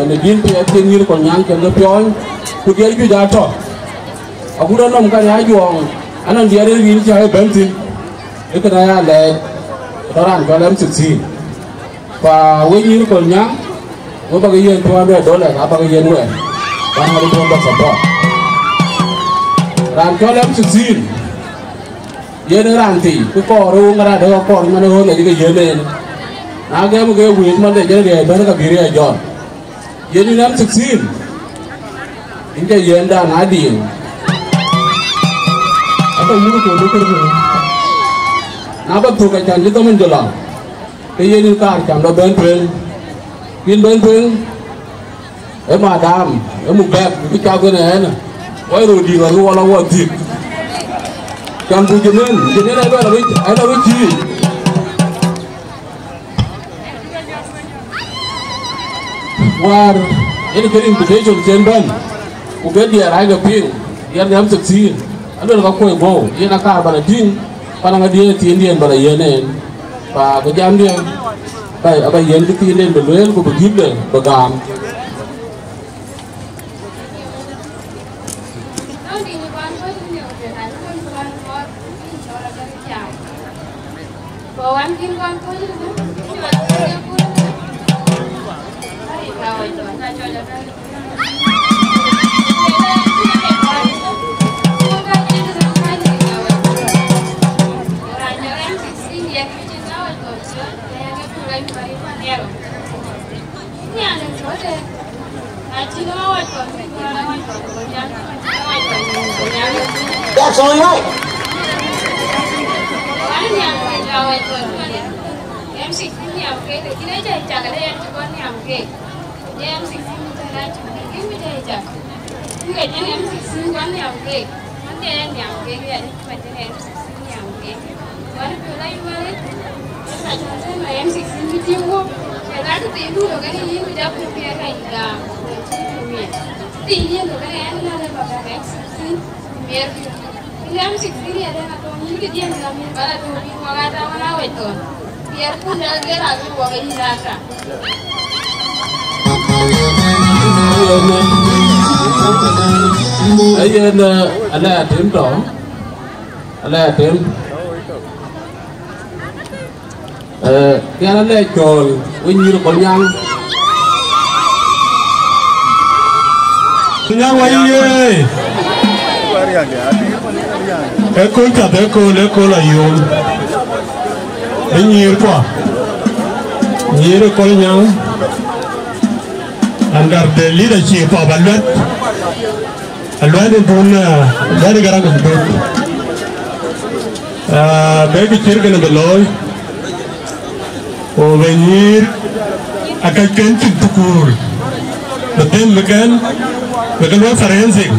negin pi tinggi konyang kena pion, kudiar itu jatuh. Aku dah nom kan ya juang, anak dia ada gini cahaya bensin, itu naya leh, orang kalau M16. Pak wajib konyang, gua bagi yang $200, apa bagi yang dua, kan hari $200 support. Dan kalau M16 dia ada ranti, tu koru ngara ada kor mana hol lagi ke jelen, na ga mo ga wi man de je ba ka bi re jon ye ni nam 16 inja yenda na di apa muru ko do ko na ba tu ka chan ji to man jola ke ye ni ka cham do ben twen pin ben twen e ma dam e mu bek ki cha ko ne na wai ro di ga ro la wa ti cham tu je ne na ba la wi ai la wi chi war ini ke invitation chen ban ku be dia ra ga pin dia nam 16 ando ka ko bo ye na ka ba la tin pa na dia tin dien ba la ye ne pa ka jam dia bai aba yen ki tin den ba loel ko ba gib de ba gam That's all right. Em xịt đi học cái thì cái đấy chạy chả cái đây em cho con đi học cái em xịt đi ra chụp cái mới chạy chả cái này em xịt đi con đi học cái vấn đề em đi học cái này mà cái em xịt đi học cái vấn đề đây mà đấy là cho nên mà em xịt đi tiêu không cái đó thì tiêu được cái gì mình đã phải cái này là tự nhiên được cái này em là bảo cái em xịt đi miệt em xịt đi là nó có những cái gì là mình bảo là tụi mình qua ra mà nào vậy thôi biar pun jangan gerak keluar ke neraka. Ayen ala tim to ala tim cái ala chol winyu ko nyang nyang waye eko ta eko la yom nyir quoi nyir ko nyang under the leadership of Alwad dun dari garang ko begi cirga na beloy o venir akaken tukur betem megan wa forensic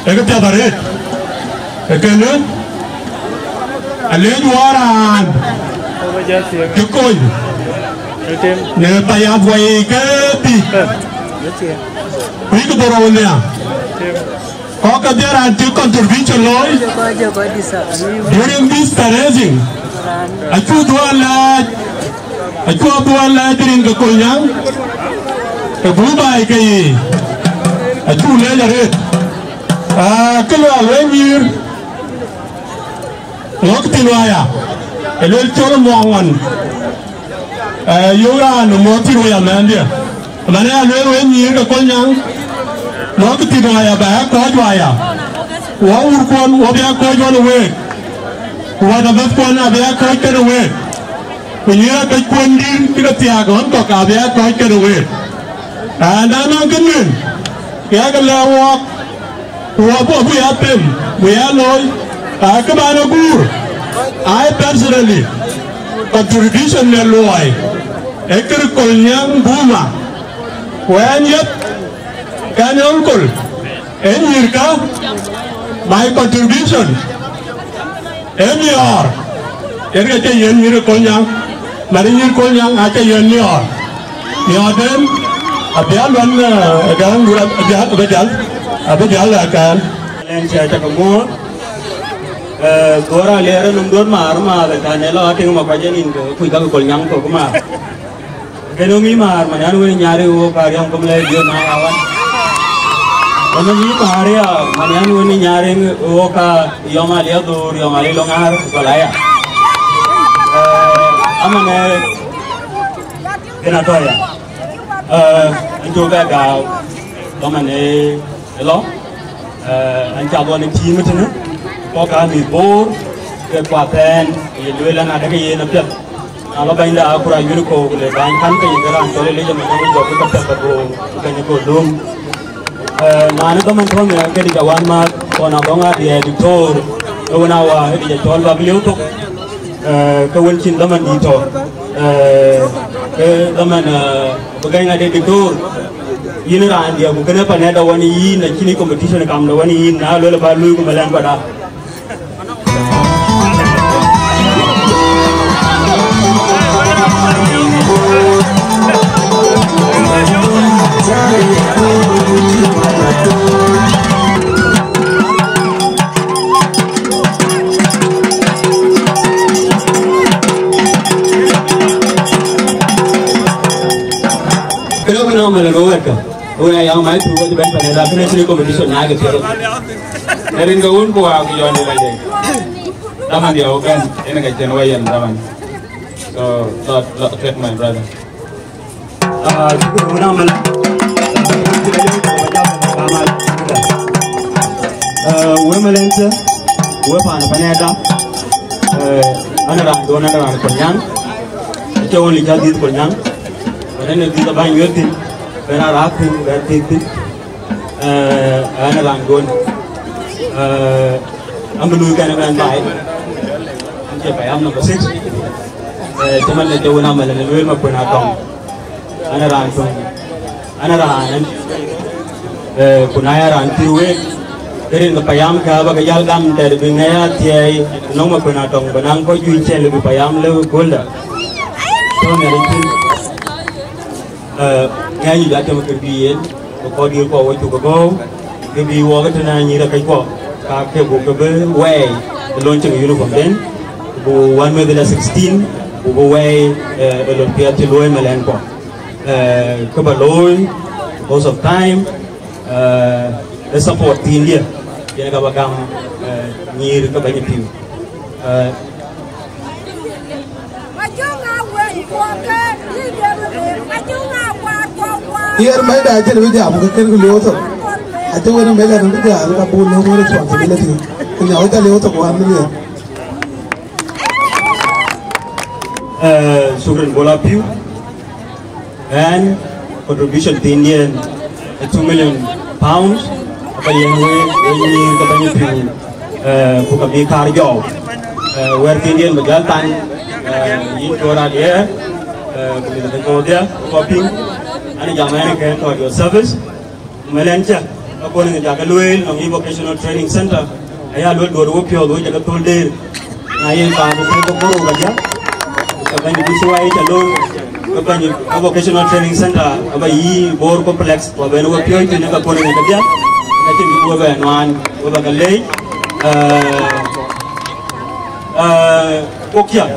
eka tabaret ekene alen waran Jokoy ne paya voy ke pi wi ko borone ya ko ka there are two contribution loy during this terracing achu duala dirin ko nyang e bu bai ke achu le jare kelo alwenir waktu loya elel cholo mongon yura no moti roya mandia mane alel wenir ko nyang waktu loya ba ko jwaya wa urkon wa bia ko jwana we wa da bas ko na bia ko kana we kunyira ka kwandin kira tiagon ko ka bia ko kana we ana nang kenin ya ka lawa wa bo bu ya tem bu ya loy ka ba no gur I personally contribution ne loy ekir kolnyang buma when yet can uncle enirka my contribution enior erga che yen nir kolnyang mari nir kolnyang acha yen nior niodem abia lon gang dura abia kan len cha cha mo gora lera num don mar ma ga tane lo ating ma kajenin ko kui ka kol nyang ko ma keno mi mar ma yan we nyare wo karyam ko le dio na awan kono mi mar ya ma yan we ni nyare wo ka yoma le do yoma le lo ngar ko la ya amane kena to ya njo ga ga lo mane lo anh chào bọn anh chị mới thế nữa có cả mì bố cái quả tên thì lưỡi là cái gì nó biết ala bainda akura yuni ko le ban kan ke garan tole le jama ngi job ko ta ko kany ko dum na ne ko man ko me ke di jawan ma ko na bonga di editor o na wa di tol ba bliu to ko won chin da man di to ke da man bagai ngade editor yini ran dia bu kene pa ne da woni yi na chini competition kam da woni yi na lo ba lu ko malan ba da Kalau kena malah rower ka, orang yang main tu wajib bayar pada kena sini competition naik ke. Dari gaun ko aku jual ni lagi. Taman dia open, ini kerja nuayan taman. So lot treat my brother. Orang malah. Gue melence, gue panada. Anak orang kenyang, jauh lihat di kenyang. Karena kita banyak tu, benar aku berarti tu, anak langgon, ambil kan orang baik, siapa yang nombor 6, cuma le jauh nama le luar macam apa, anak langgon, anak langan, punaya rantiwe, dari kepayam kaba kejal gam dari bingaya tiai, nombor macam apa, benang kau jual lebih payam lebih golda, so ni ngay như đã cho một cái biển có điều có với chủ có cái bi wo cái này như là cái có cả cái bộ cái way luôn chừng uniform đến bộ 116 bộ way Olympia thì lôi mà lên có cái bà lôi most of time the support team dia jadi các bạn như các bạn nhiều Here my dad tell me that I'm going to go to. I don't want to make a video. I'm going to put no more responsibility. And now I tell you to 1 million. Sugren Bola Pew and contribution to Indian 2 million pounds. Apa yang ini katanya Pew bukan di karyo. Where Indian berjalan ini orang dia kemudian dia coping. Ani jamai ke to your service melencha ako ni jaga luel ang vocational training center aya luel do pio do jaga tolder ayen pa ko ko gaja kaban di suai jalur kaban vocational training center abai bor complex ko ben wo pio ni ka ko ni gaja katin ko ba nan ko ba galei kokya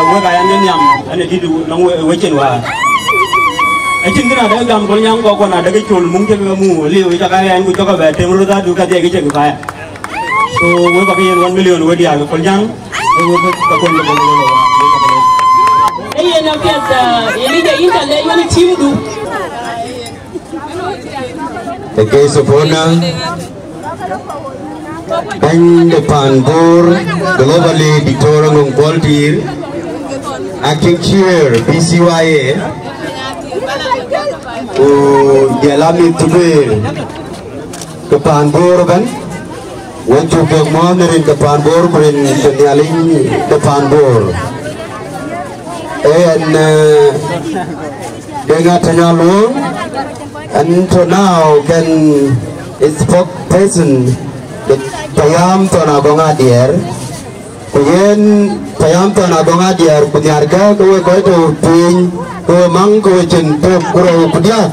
we kaya nyam ane didu nang we chen wa achin kena ada gam kol nyang ko na daga chul mung ke mu liu ita kaya an ku to ka ba temru da du ka de ke chen ka so we ba ke 1 million we dia kol nyang we ka ko ni ko na fiata ini ke inta le yoni team du the case of honor and the Panbor globally Victoria Volunteer acting chair BCYA Jalami Tubir ke Panbor kan wajib kemonerin ke Panbor berin kenyaling ke Panbor and dengan tenyalung and so now can it's spokesperson payam to na gonga dier kuyen payam to na gonga dier kunyarga ko to pin ko mang ko chen to kuro kudia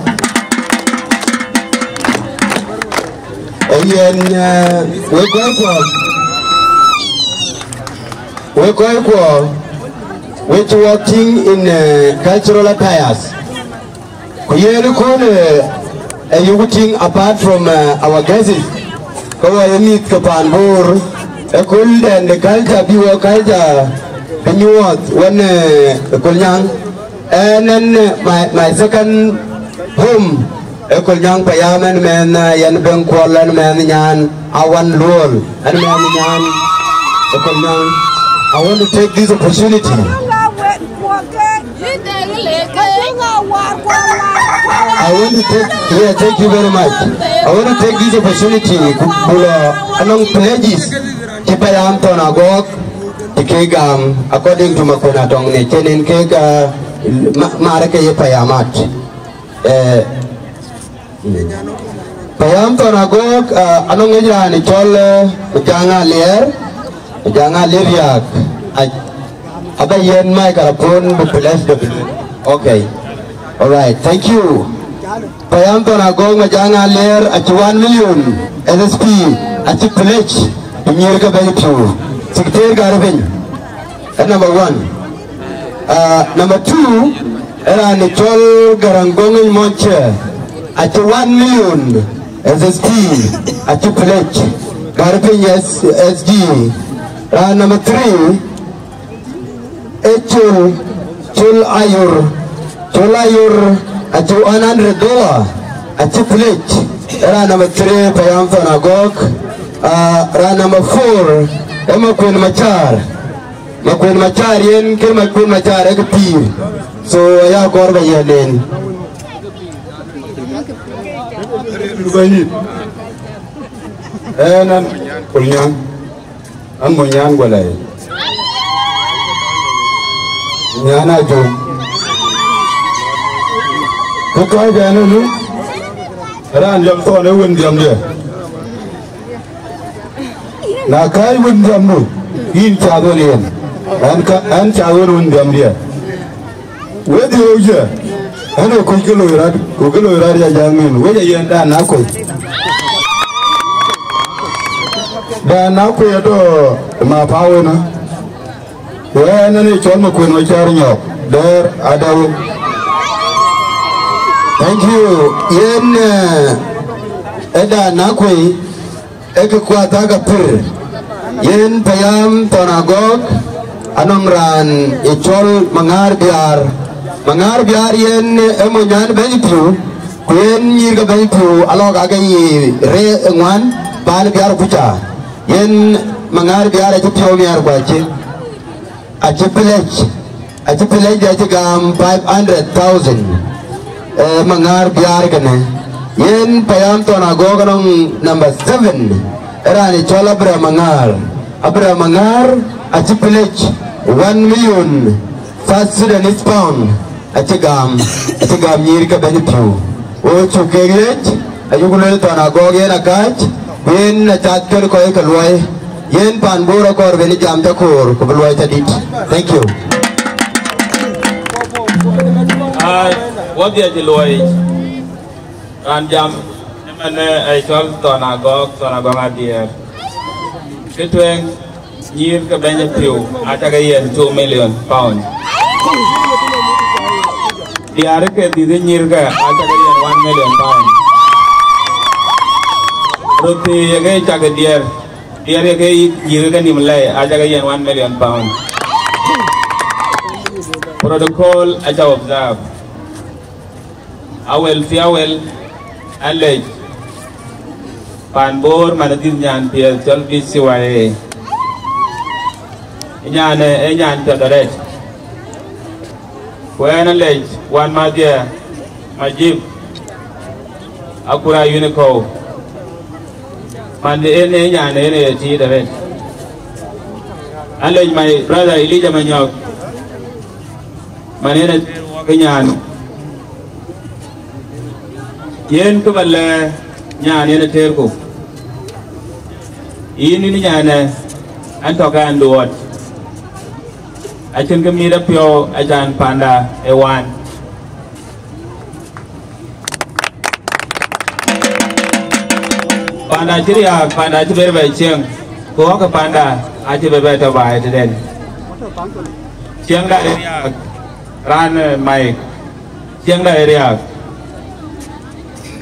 ayen we ko which working in cultural affairs kuyen ko you working apart from our guests kau yang ni ke Panbor, ekol dan culture biwa culture penyuat wana ekolnyang, and then my second home ekolnyang payaman men yan bengkualan men yan awan luol, and men yan I want to take this opportunity. Thank you very much. I want to take this opportunity to pledges Kipayam Tonagok, the Kegam, according to Makona Tong, Nechen Kega Marake Payamat. Payam Tonagok, Anonga Nichol, Janga Lear, Janga Liriak. Abayen Michael Apun, okay. All right, thank you. Payam Tonagok, Majanga Lear at 1 million LSP at the pledge in Yerka Betu. Secretary Garvin. Number 1. Number 2, era Nichol Garangong Monche at 1 million SSP at the pledge. Garvin yes SG. Number 3, Chul Ayur at $100 at the pledge. Era number 3, Payam Tonagok. Number 4, Makun Machar yen ker Makun Machar ek pir. So ya korba yenen. Nan kulnyang an munyan golay. Nyana jo. Ko ka janu nu. Ran jam to ne won jam je. Na kai won jam nu. In Chadolian and Chadon Gambia. Where do you hear? I know Kukilo Radia Jamin, where you and Danako. Danako to my power. When any Choma Queen was carrying up, there I do. Thank you. Yen Eda Nakwe Ekuataga Pir. Yen Payam Tonagok Anongran Ichol Mangar Biar yen Emunyan Benipu Yen Yirga Benipu Alog Agayi Re Ngwan Bal Biar Pucha Yen Mangar Biar Achipio Miar Kwachi Achipilech Achigam 500,000 Mangar Biar Gane Yen Payam Tonagok Anong number 7 Erani Chola Abra Mangar Achipilech 1 million South Sudanese pound Achigam Yirka Benipu O Chukeglet Ayugul Tonagog Yen Akach Yen Chatkar Koyakalway Yen Panbura Kor Venijam Takur Kubalway Tadit. Thank you. What the Loy and Jam I told Tonagog dear. Between year Cabana Pew at again 2 million pounds. The Araka didn't year at again 1 million pounds. Rupi again Chaka dear again year can Malay at again 1 million pounds. Protocol as I observe. I will farewell and late. Panbor Manatin Yan Pier Cholby Siwaye Yan Tadaret. When a late, one my dear, my jeep Akura Unico Mande Yan Tea the red. I let my brother Elijah Manyok Manena Walking Yen Kubale Yan in a turbo. Ini Yana Antoka and Lord. I can give me the pure Ajan Panda A1. Panda Chiria, Panda Chiba Chiang, Goka Panda, Achiba better by today. Chianga area, run my Chianga area.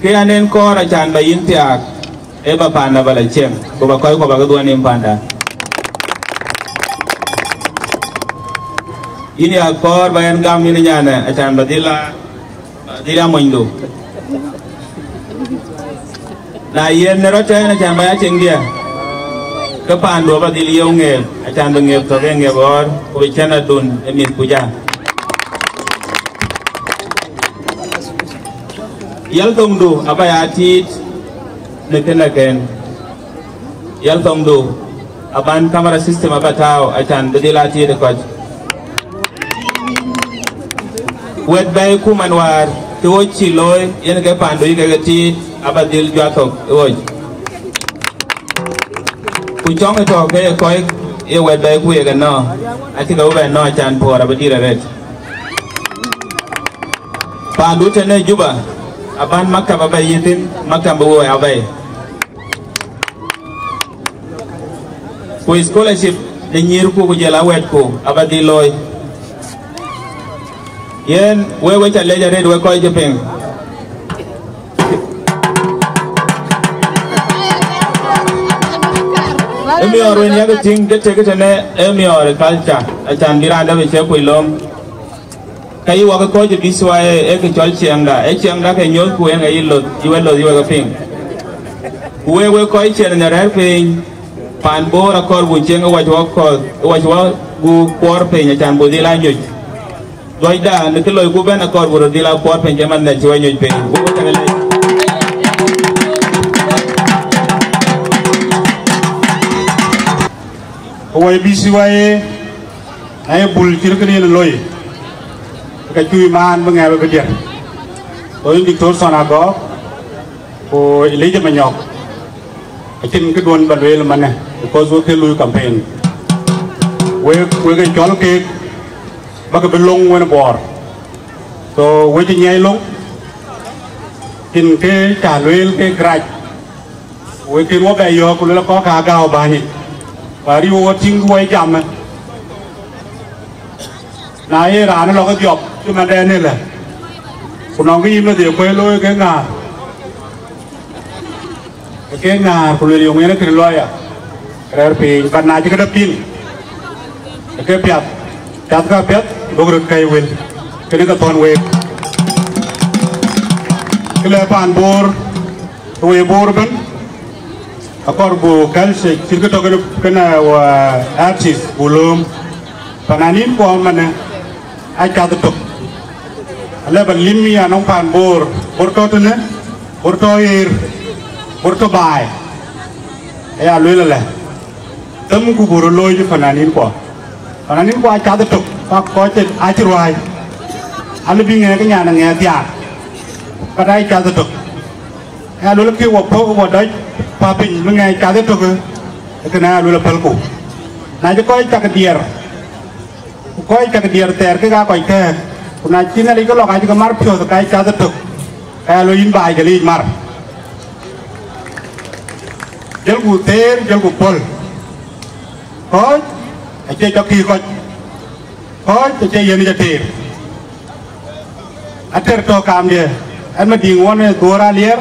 Kianen Kor Ajan by Intiak. Eba Panda Bala Chiang, Kobakoi Kobakaduan in Panda. Ini akor bayan kami ni jana, acan badila Moindo. Na yen nerocha acan bayan ceng dia. ka pando ba dil yo nge achan ba nge to nge bor ko chana dun emit puja yal tong du abaya tit ne kenagen yal tong du aban camera system abatao achan ba dil ati de ko wet bay kuman war to chi loy yen ga pando yi ga tit abadil jatok oj ku chong to ke ko e wet bay ku ye ga no ati ga ba no chan por abadira ret pandu tene juba aban makka ba yitin makka bo ya bay ku scholarship de nyir ku ku jela wet ku abadiloy yen wewe cha leja red we ko jepeng emior wen yaga ting de tege tene emior culture achan diranda be che kuilom kai wa ko je biswa e ke chol chiangda ke nyol ku en ai lo iwelo ga ping wewe ko chen na rer ping pan bora kor bu chenga wa gu por pe nya chan bu dila nyoj doida ne ke loy ku ben kor bu dila por pe jaman na chwa nyoj pe bu ko tele Owai bisi wae ay bul cirkeni loy ka cuy man bengai ba dia oi dictor sonago ko ileje manyok akin ke don balwel mane ko zo ke lui campaign we ke jol ke ba ke belong wen bor to we ti nyai long kin ke ta lwel ke graj we ke ro ba yo ko la ko ka gao ba ni và đi vô chính quay chậm này ra nó lo cái job chứ mà đen này là của nó cái im là thì quay lôi cái ngà của người dùng nó cái lôi à cái pin còn này chỉ cái pin cái piat cái piat đồ được cây quên cái này cái toàn quên cái là pan bor bên akor bu kalse cirka to kana wa artist bulum pananin ko mana aja to ale ban limmi anong pan bor to tene bor to ir bor to bai ya lula la tam ku bor loy ju pananin ko aja to ko che ajruai ale bi nge ka nya na nge tia ka dai aja to ya lula ki wo po wo dai papin mengai kade to ke na lula palku na je koi tak dier ter ke ga koi ke na china li ko lo ga ji mar pyo to kai kade to ka lo in bai jali mar jel gu ter jel gu pol koi che cho ki koi che yen je ter ater to kam dia an ma ding won gora lier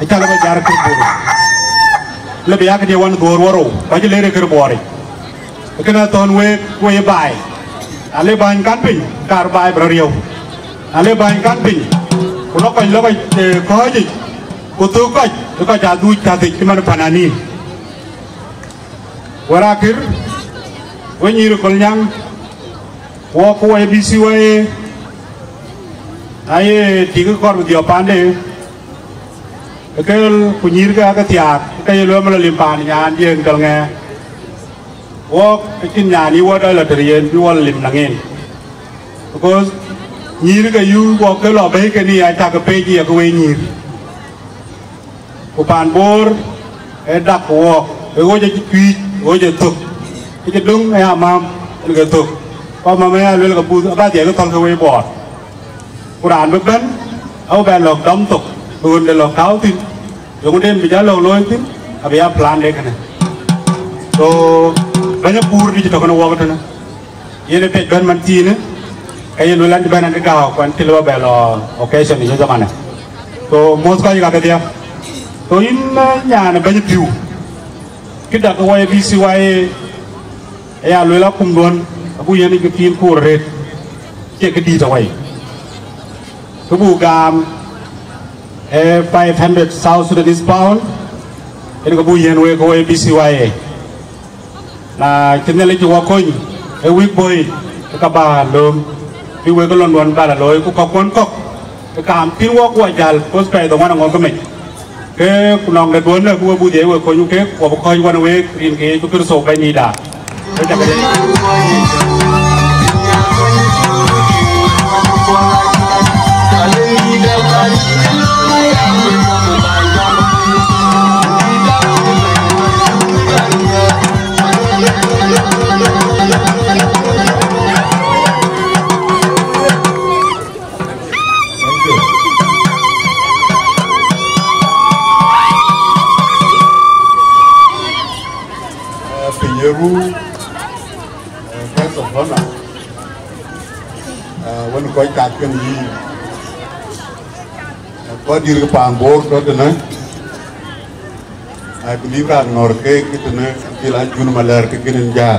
ai chala ba jar ke buru lebih yak dia wan gor waro ba je lere ker bore kena ton we bai ale ban kan pin kar bai brio ale ban kan pin kulo ko lo ko ji ku tu ko ja du ta ti man panani warakir we nyir kol nyang wo ko we bisi we ai ti ko kor dio pande cái punyir cái tiak cái lo mà limpan nyan riêng kalau nghe wo cái nhà ni wo đây là tiền wo lim năng in because nhir cái yu wo cái lo bé cái ni ai ta cái pe gì cái we nhir của pan bor cái đặc wo cái wo chỉ quy wo chỉ thực cái đúng hay mà cái thực có mà mấy lo cái bu ba tiền cái thằng cái we bọt Quran bước đến áo bè lộc đóng tục buồn để lộc cáo tin dùng đêm bị giá lộc lôi tin à bây giờ plan đấy cái này so banyak pur di chỗ nó qua cái này ini pet ban manti này cái nó lan di ban cái gạo quan til bè lò occasion này cho mana so most kali cái dia so in nhà này banyak view kita ke YBCY ya lo la kum don abu yani ke tin kur red ke di tawai Kubu gam 500 South Sudanese pound. Ini kubu yen we ko BCY. na chenne le jiwa koñ e week boy ka ba lom bi we ko lon won bala loy ko kon ko ka am pin wo ko jal ko spray do wana ngol ko me ke kunong le bon ne ko bu je we ko ñu ke ko ko wana we rin ke ko so ka ni da ko ta coi chặt cái gì có đi cái bàn bố đó thế này I believe that nor cái thế này cái là chun mà lэр cái nên ra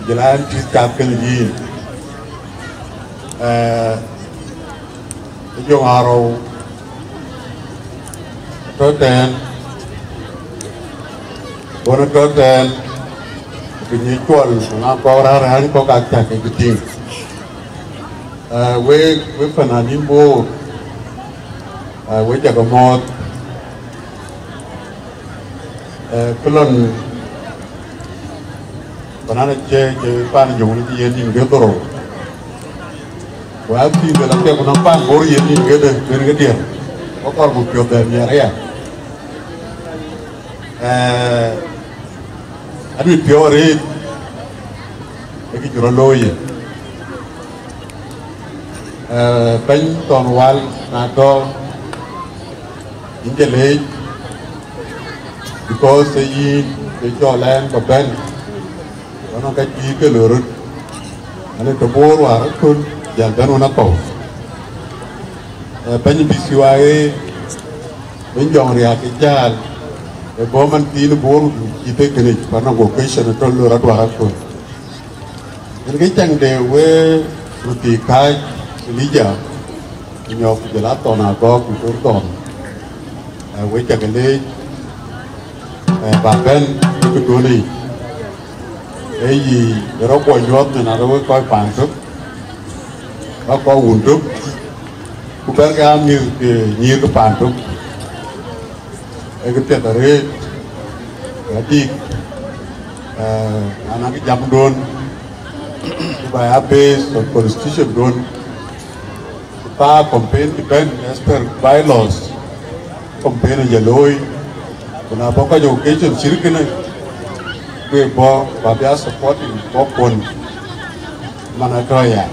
jalan chặt cái gì cái dòng haro đó tên bố nó đó tên cái gì chuẩn nó có ra hắn có cả chặt cái tiếng we phần anh đi bộ we chắc có một cái lần phần anh chơi pan dùng cái gì nhìn cái đồ và khi về làm việc của nó pan bồi gì nhìn cái đấy nhìn cái tiền có còn một kiểu tiền như thế anh bị phiêu rồi cái chuyện lôi bánh toàn wal na to những cái lễ because cái cho lên và bên nó cái gì cái lửa anh ấy bố và rất khôn dàn đến nó tổ bánh bisuai bánh giòn rìa cái cha cái bố mình tí nó bố chỉ tới cái này và nó có cái sự nó lửa rất là khôn những cái chẳng đều với roti khai lý giờ nhọc giờ lá to nào có cũng tốt còn với chặt cái lê bà bên cái đồ này cái gì nó quay nhót thì nào nó coi phản thức nó có nguồn thức cũng bé cái như cái phản thức cái tiền ở đây cái gì anh cái jam đồn by APS or constitution don't campaign depend as per bylaws campaign jaloi kuna boka jo education sirkene we bo babia supporting bokon mana toya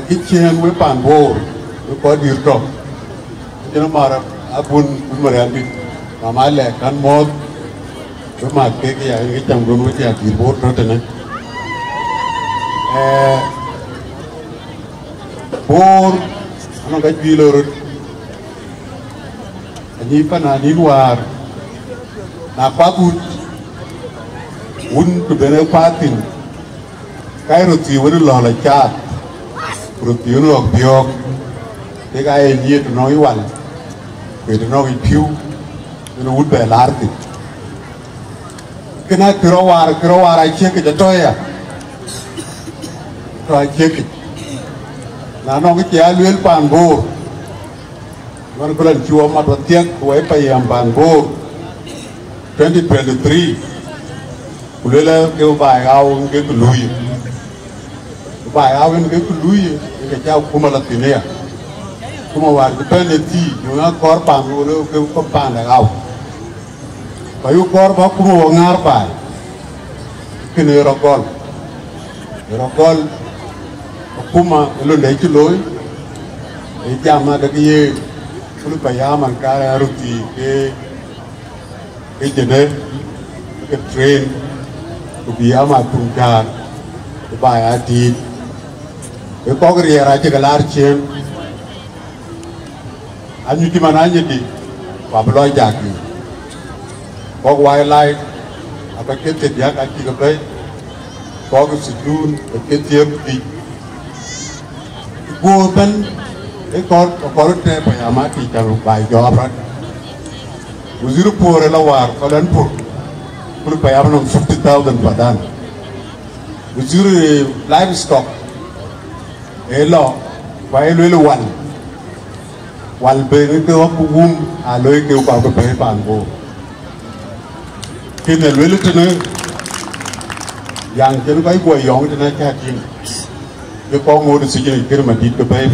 kitchen we pan bo we ko dir to jena mara abun marandi mama le kan mod we ma ke ya ngi cham don we ya dir bo to tene bor ano cái gì rồi anh ấy phải là đi qua na quá gut un từ bên ấy quá tin cái rồi thì vẫn lo lại cha rồi thì nó biok cái gì nó nói hoàn cái nó nói phiu nó un bè lát thì cái này kêu vào ai chơi cái chơi à rồi chơi là nó cái chế luyện bàn bồ nó có lần chùa mặt vật tiếc với bây giờ bàn bồ 2023 luyện là kêu bài ao cái lùi bài ao cái lùi cái cháu kuma là tiền này kuma vào cái bên này thì nó có bàn bồ nó kêu có bàn là ao và yêu có bao kuma vào ngar bài cái này rocol kuma lo lấy chút lối để chạm mà được cái gì lúc bây giờ mình cả ruti cái gì đấy cái train lúc bây giờ mà tung ra cái bài hát thì cái có cái gì ra chỉ cái lá chén anh như thế mà anh như thế và bây giờ cái có wildlife apa cái gì đó cái gì cái có cái sự luôn cái tiêm thì bố bên cái con có rất là phải làm thì chẳng bài gió rồi bùi rú bùa là war có đến bùa pur pay up 50,000 per dan ujuri livestock elo wai lu wal be ni ko bum a loy ke ba ko pay pan go kin ne lu tene yang ken kai boy yong tene ka kin ke ko ngo de sije ke ma dit ko pay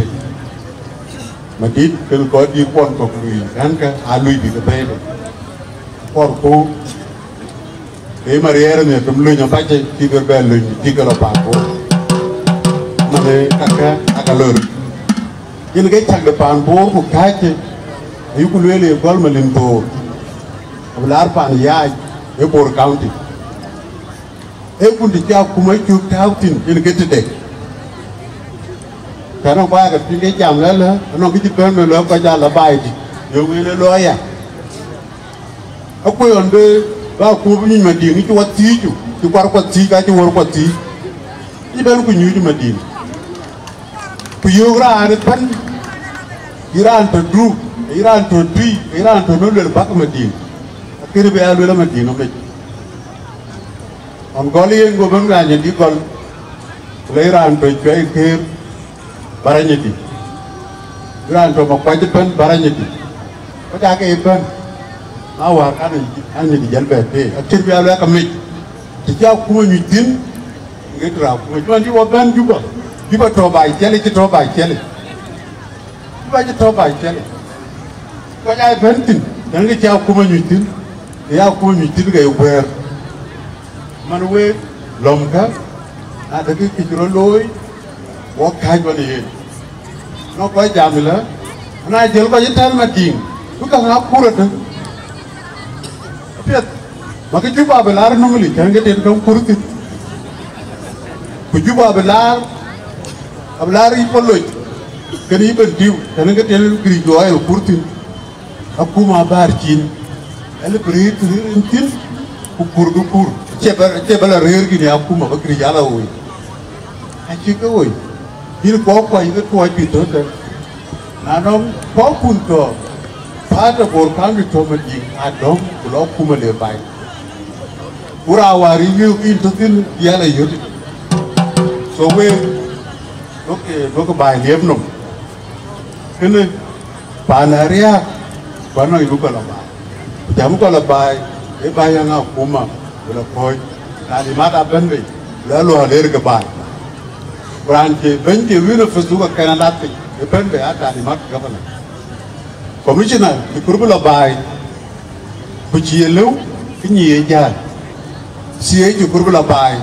mà dit ken ko di pon ko lui kan ka a lui bi ko pay por ko e mariere ne tum lu nya pa che ti ko be lu ti ko pa ko ma ne ka aka lor yin ga chak de pan bo ko ka che yu ku le gol ma lim to ablar pan ya e bor county e ku di ja ku ma chu tautin yin ga te cái nó qua cái cái chạm đó là nó cái chữ cơn rồi có ra là bài gì nhiều người nó lo à ở quê ở đây bao khu bên mình mà điền cái chú tí chú qua tí cái chú qua tí cái bên của nhiều mà điền bây giờ ra được phân Iran từ du Iran từ tri Iran từ nó lên bắc mà điền cái này bây giờ mà điền nó đấy còn có liên của bên này những cái con lấy Iran từ chơi kia baranyeti Iran to makwa jipan baranyeti ko ta ke ban awa kan ani di jalbe te atir bi ala kamit ti ja ku ñu tin ngetra ku ñu di wo ban juba to bay tele ci to bay tele juba ci to bay tele ko ay ban tin da nga ja ku ñu tin ya ku ñu tin ngay wer man we lomka na da ki juro loy wo kai ba ni nó có giảm nữa nay giờ có những thứ mà tiền cứ càng áp cura thôi biết mà cái chú bà về lá nó mới cái tiền không cura thì chú bà về lá đi phân loại cái này bên tiêu cái này cái tiền kiri gọi là cura thì aku mà bar chín ele beri tin cura ceba la rare gini aku mà kiri jala oi aci cái oi ini kau ini kau itu kan, nanam kau pun kau, pada borkan itu menjing adom, kalau aku melebai, urawari itu tin dia lah itu, so we, oke bayi liam nom, ini panaria, panai ibu kalau bayi, jamu kalau bayi yang aku mah, kalau kau, nanti mata bendi, lalu hadir ke bayi. Branche benche wino fesuga Canada te depende ata ni mak governor commissioner di kurbula bay bu ci lew ñi jaar sié ci kurbula bay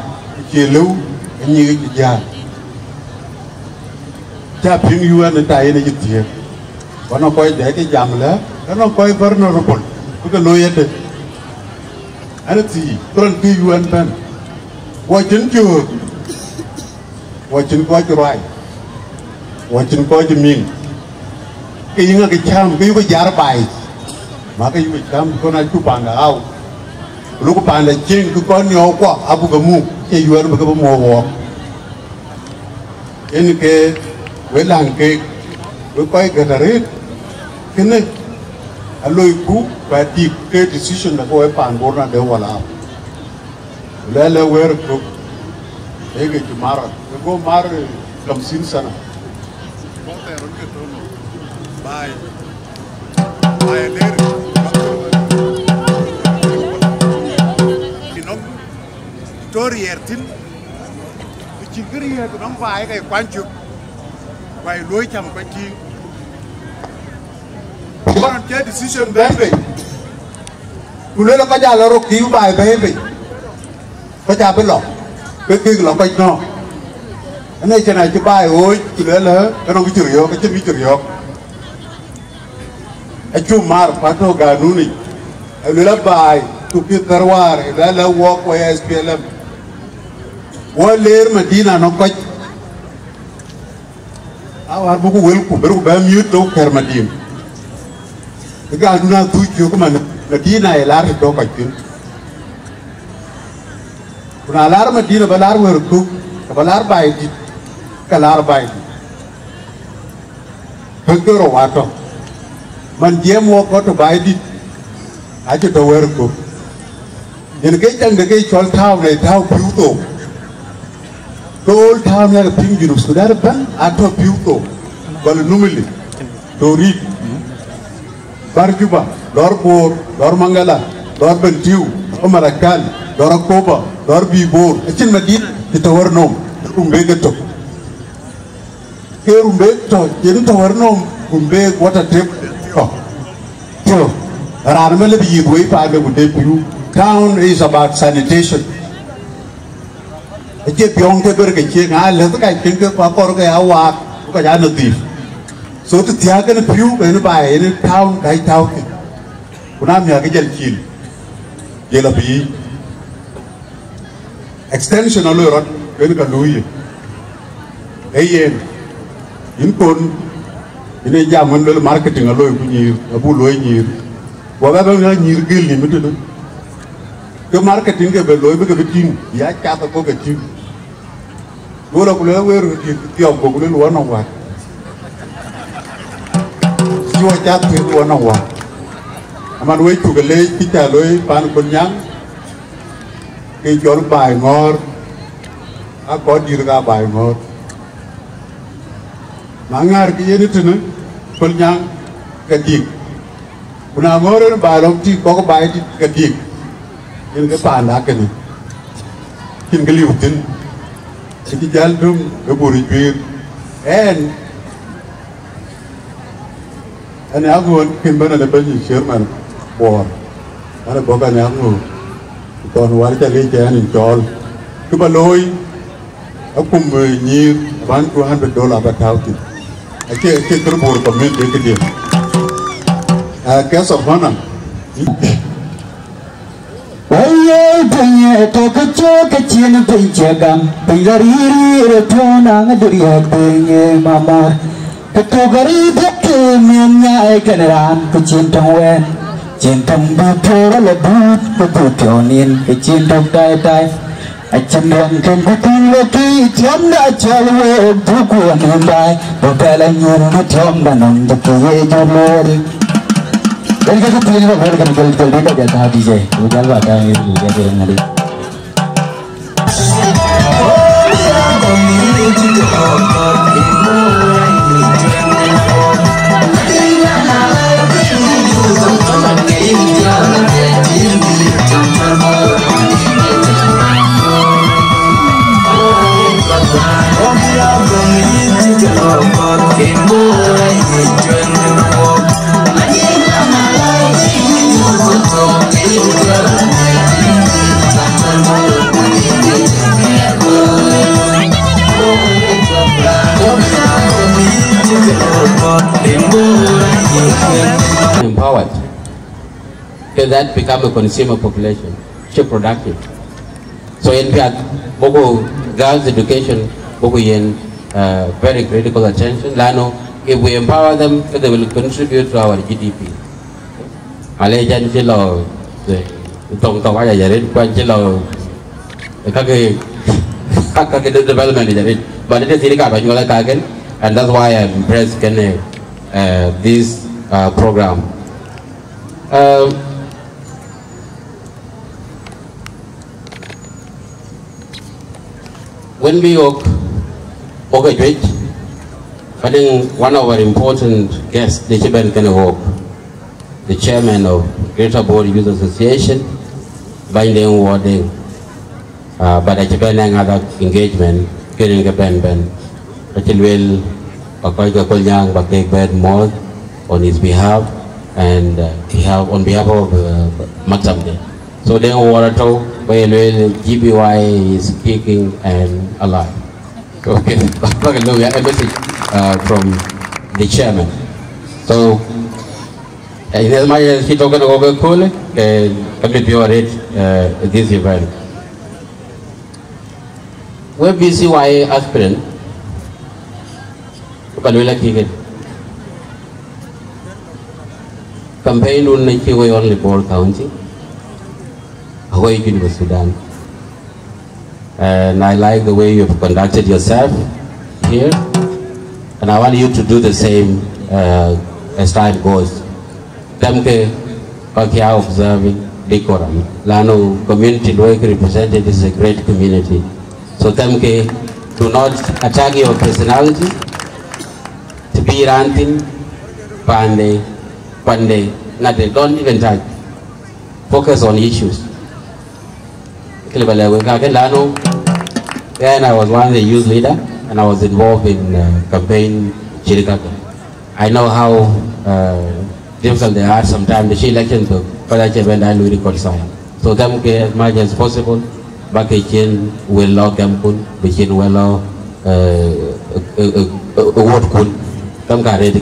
ci lew ñi ci jaar ta ping yuan ta yene ci tie wono koy de ke jam la wono koy vulnerable bu ko loyete ana ti tron ki yuan ben wo jën jor watching coi cái right, watching coi cái miếng, cái gì cái cham, cái gì giá bài, mà cái gì cham, con này chụp bàn đào, lúc cái bàn là trên cái con nhỏ quá, abu cái mu, cái gì nó cái mua vỏ, cái với làng cái với coi cái đấy, cái này, anh lôi cú và đi cái decision là coi bàn bố nó đều vào làm, lấy lấy về rồi cái chú mara, cái mar làm xin sana. Bye. Bye ler. Kinom story ertin. Chigri ya kinom bye cái quan chụp. Bye lối chăm quan chi. Con chơi decision đấy vậy. Kulele ka jala ro kiu bye vậy. Ka ja bên lọ. Cái kia là quay nó, anh ấy trên này chụp bài ôi, chụp lên là cái nó cái chửi vô, cái chân bị chửi vô, anh chụp mar phát nó gà nú này, anh lấy bài chụp cái terwar, anh lấy walk qua SPLM, walk lên Medina nó quay, áo áo buku welcome, baru bám mute đâu kher Medina, cái gà nú nào thui chiếu cái mà Medina là cái đó quay chuyện. Alar Medina balar werku balar baidi kalar baidi hengkero wato man jemo ko to baidi aje to werku in cái chân cái chọn thao này thao phiếu tổ Gold town ya ping junub Sudan ban atau piuto kalau numili Dori Barjuba Lor Bor Lor Mangala Lor Bentiu Lor Marakan Lor Koba Lor Bibor acin madit kita warnom rumbe getok ke rumbe to jadi to warnom rumbe water tap to ran mele bi boy pa be bude piu town is about sanitation che piong ke ber ke che nga le ta kai kin ke pa kor ke awa ko ja no ti so tu tia ke piu ke no bai ni town kai tau ke kuna mi ke jel chin je la bi extension alo rot ke ka lui yen in kon ine jamon le marketing alo ku ni abu loy ni wa ba ba ni gel ni mitu ke marketing ke be loy be ke tin ya cha ta ko ke tin Gula gula weru tiap gula luar nawa. Siwa jatuh luar nawa. Aman we juga le kita loy pan kunyang. Ke jual bay ngor. Aku dirga bay ngor. Mangar ke ini tu nih kunyang kedik. Kuna ngor ni balong ti kau bay ti kedik. Ini ke pan nak ni. Kin keliutin. Jadi jalan keburi bir, and aku kimban ada banyak Sherman war, ada bukan aku, tahun warga lejahan injol, kebaloi, aku menyir $100 per tahun, aku terburu pemilik dia, kes of mana? Oye, penye to kecho kechin penche gam pengariri retona ngaduria penye mama ketogari bete menya keneran kechin tongwen cintam bapora lebut kebutonin kechin tong dai achin yang kan kutin lagi tiam da chalwe bukuan ndai bokala nyur thom danom dekiye jolori. Dan kita pilih apa kan kalau tidak ada hati saya, udah luar dah ini dia bilang hari. Empowered, because that become a consumer population, so productive. So in fact, Boko girls' education, Boko yen very critical attention. Lano, if we empower them, they will contribute to our GDP. Malaysian chilo, tong tong aja jadi, kuan chilo, kaki development jadi. But it is really kat banyak kagen, and that's why I'm impressed kene this program. When we work, I think one of our important guests, the chairman the chairman of Greater Board Youth Association, binding wording, but the chairman other engagement, getting a ben, will Kunyang Bakek Bed more on his behalf and on behalf of Matsamde. So then Warato, where GBY is kicking and alive. Okay, a message from the chairman. So, in as much as he talking about cool, come to your this event. Where BCY aspirant, campaign on Nikiway only Bor County, Hawaii University Sudan. And I like the way you've conducted yourself here, and I want you to do the same as time goes. Temke Pakia observing decorum. Lano community work represented is a great community. So Temke, do not attack your personality. To be ranting, pande, nothing. Don't even touch. Focus on issues. Then I was one of the youth leader, and I was involved in campaign Chirikaka. I know how difficult they are sometimes. The election to when I will reconcile. So them as much as possible, back again will log them kun, begin well what kun. Them can ready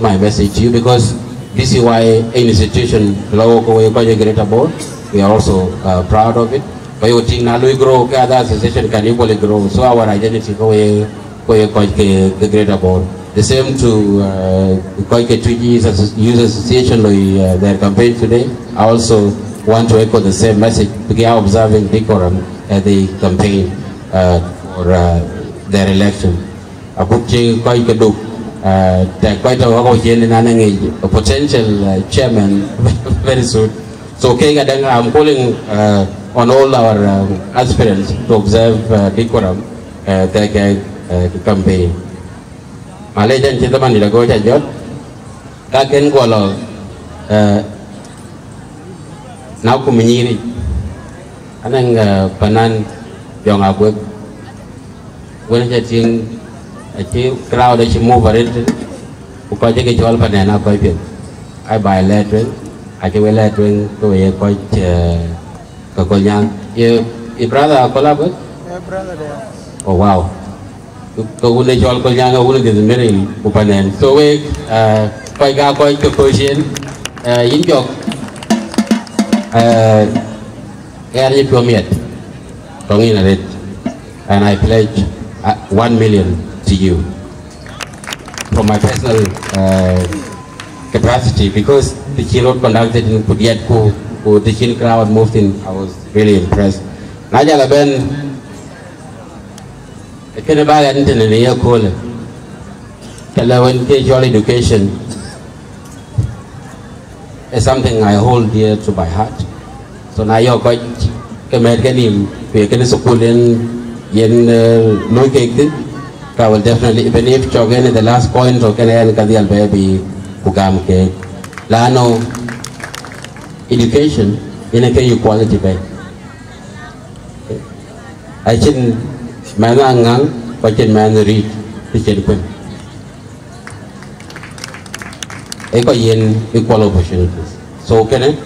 my message to you, because this is why any institution below greater board, we are also proud of it. But you think now we grow, other association can equally grow. So our identity go the greater board. The same to Koike Twiggy's Youth Association, their campaign today. I also want to echo the same message to be observing decorum at the campaign for their election. I put Koike Duk, quite a potential chairman very soon. So I'm calling on all our aspirants to observe decorum their campaign. Malaysian gentleman di lagu jajot, kaken kualo, nak ku menyiri, aneng panan yang aku, guna cacing, aci crowd aci move arit, bukan je kejual panen apa itu, I buy lettering, aci we lettering tu ye kau kekolnya, ye brother apa lah buat? Oh wow. So when they all young, I wouldn't get the middle open. So we quite a Persian in your area permit and I pledge 1 million to you from my personal capacity, because the keynote conducted in Pudiatko, who the Chin crowd moved in. I was really impressed. Najala Ben. Can about it in a year cooler. Casual education is something I hold dear to my heart. So now you're quite American, we can school in located. I will definitely, even if Chogan the last point, or can I Kadial baby Hukam cake. Lano education in a equality pay. I shouldn't. Manangang, pachin man read the Chen. Equal opportunities. So can it?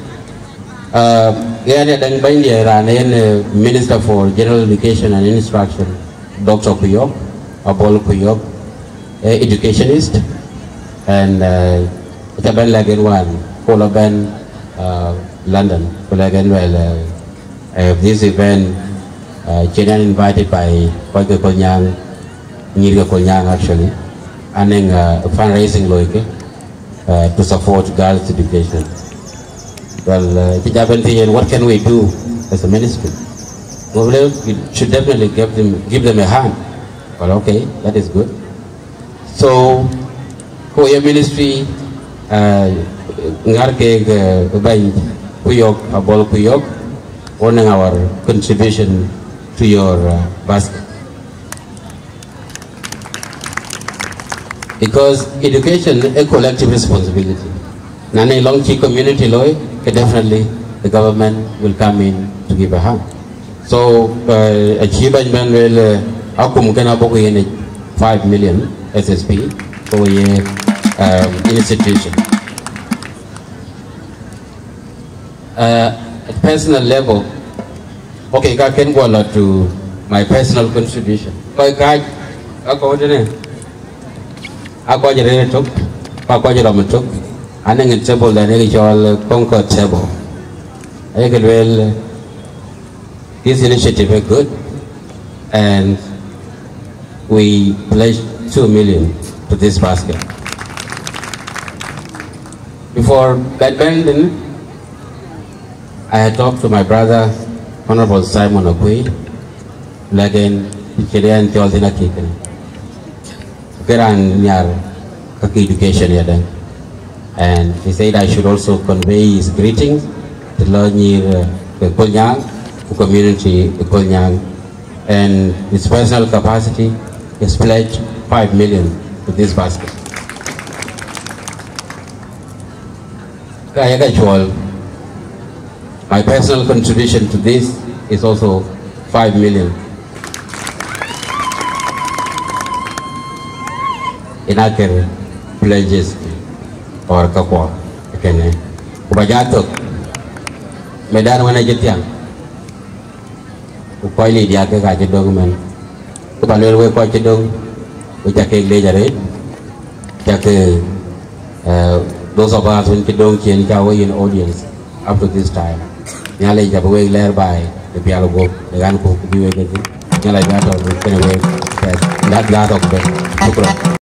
Minister for General Education and Instruction, Dr. Kuyok, Abol Kuyok, educationist, and Chaban Lagan Kolaban, London. This event. China invited by Koike Konyang, Nirga Konyang actually, and then fundraising loike to support girls' education. Well, what can we do as a ministry? Well, we should definitely give them a hand. Well, okay, that is good. So, for your ministry, Ngarke Bain Kuyok, Abol Kuyok, honoring our contribution to your basket. Because education is a collective responsibility. Nane Longchi community law, definitely the government will come in to give a hand. So achievement will akum kana boku yene 5 million SSP for a institution. At personal level, okay, I can go a lot to my personal contribution. I go to the took, I go to the took, and then it's table that I all conquer table. I could well, this initiative is good, and we pledged 2 million to this basket. Before that ending, I had talked to my brother, Honorable Simon Okui, Lagan, Chilean Theolzina Kikan. Keran Nyar, Kaki Education Yadan. And he said I should also convey his greetings to the Kolnyang, the community the Kolnyang, and his personal capacity has pledged 5 million to this basket. My personal contribution to this is also 5 million. In our pledges or kakwa, kene. Kubajatok, medan mana jetiang. Upay ni dia ke kajidong man. Kubalur we kajidong, ujake lejare, jake those of us when kidong kien kawe in audience up to this time. Nyale jabe ler by the pialogo, the gan ko biwe gedi. Nyale gato kene we that gato be.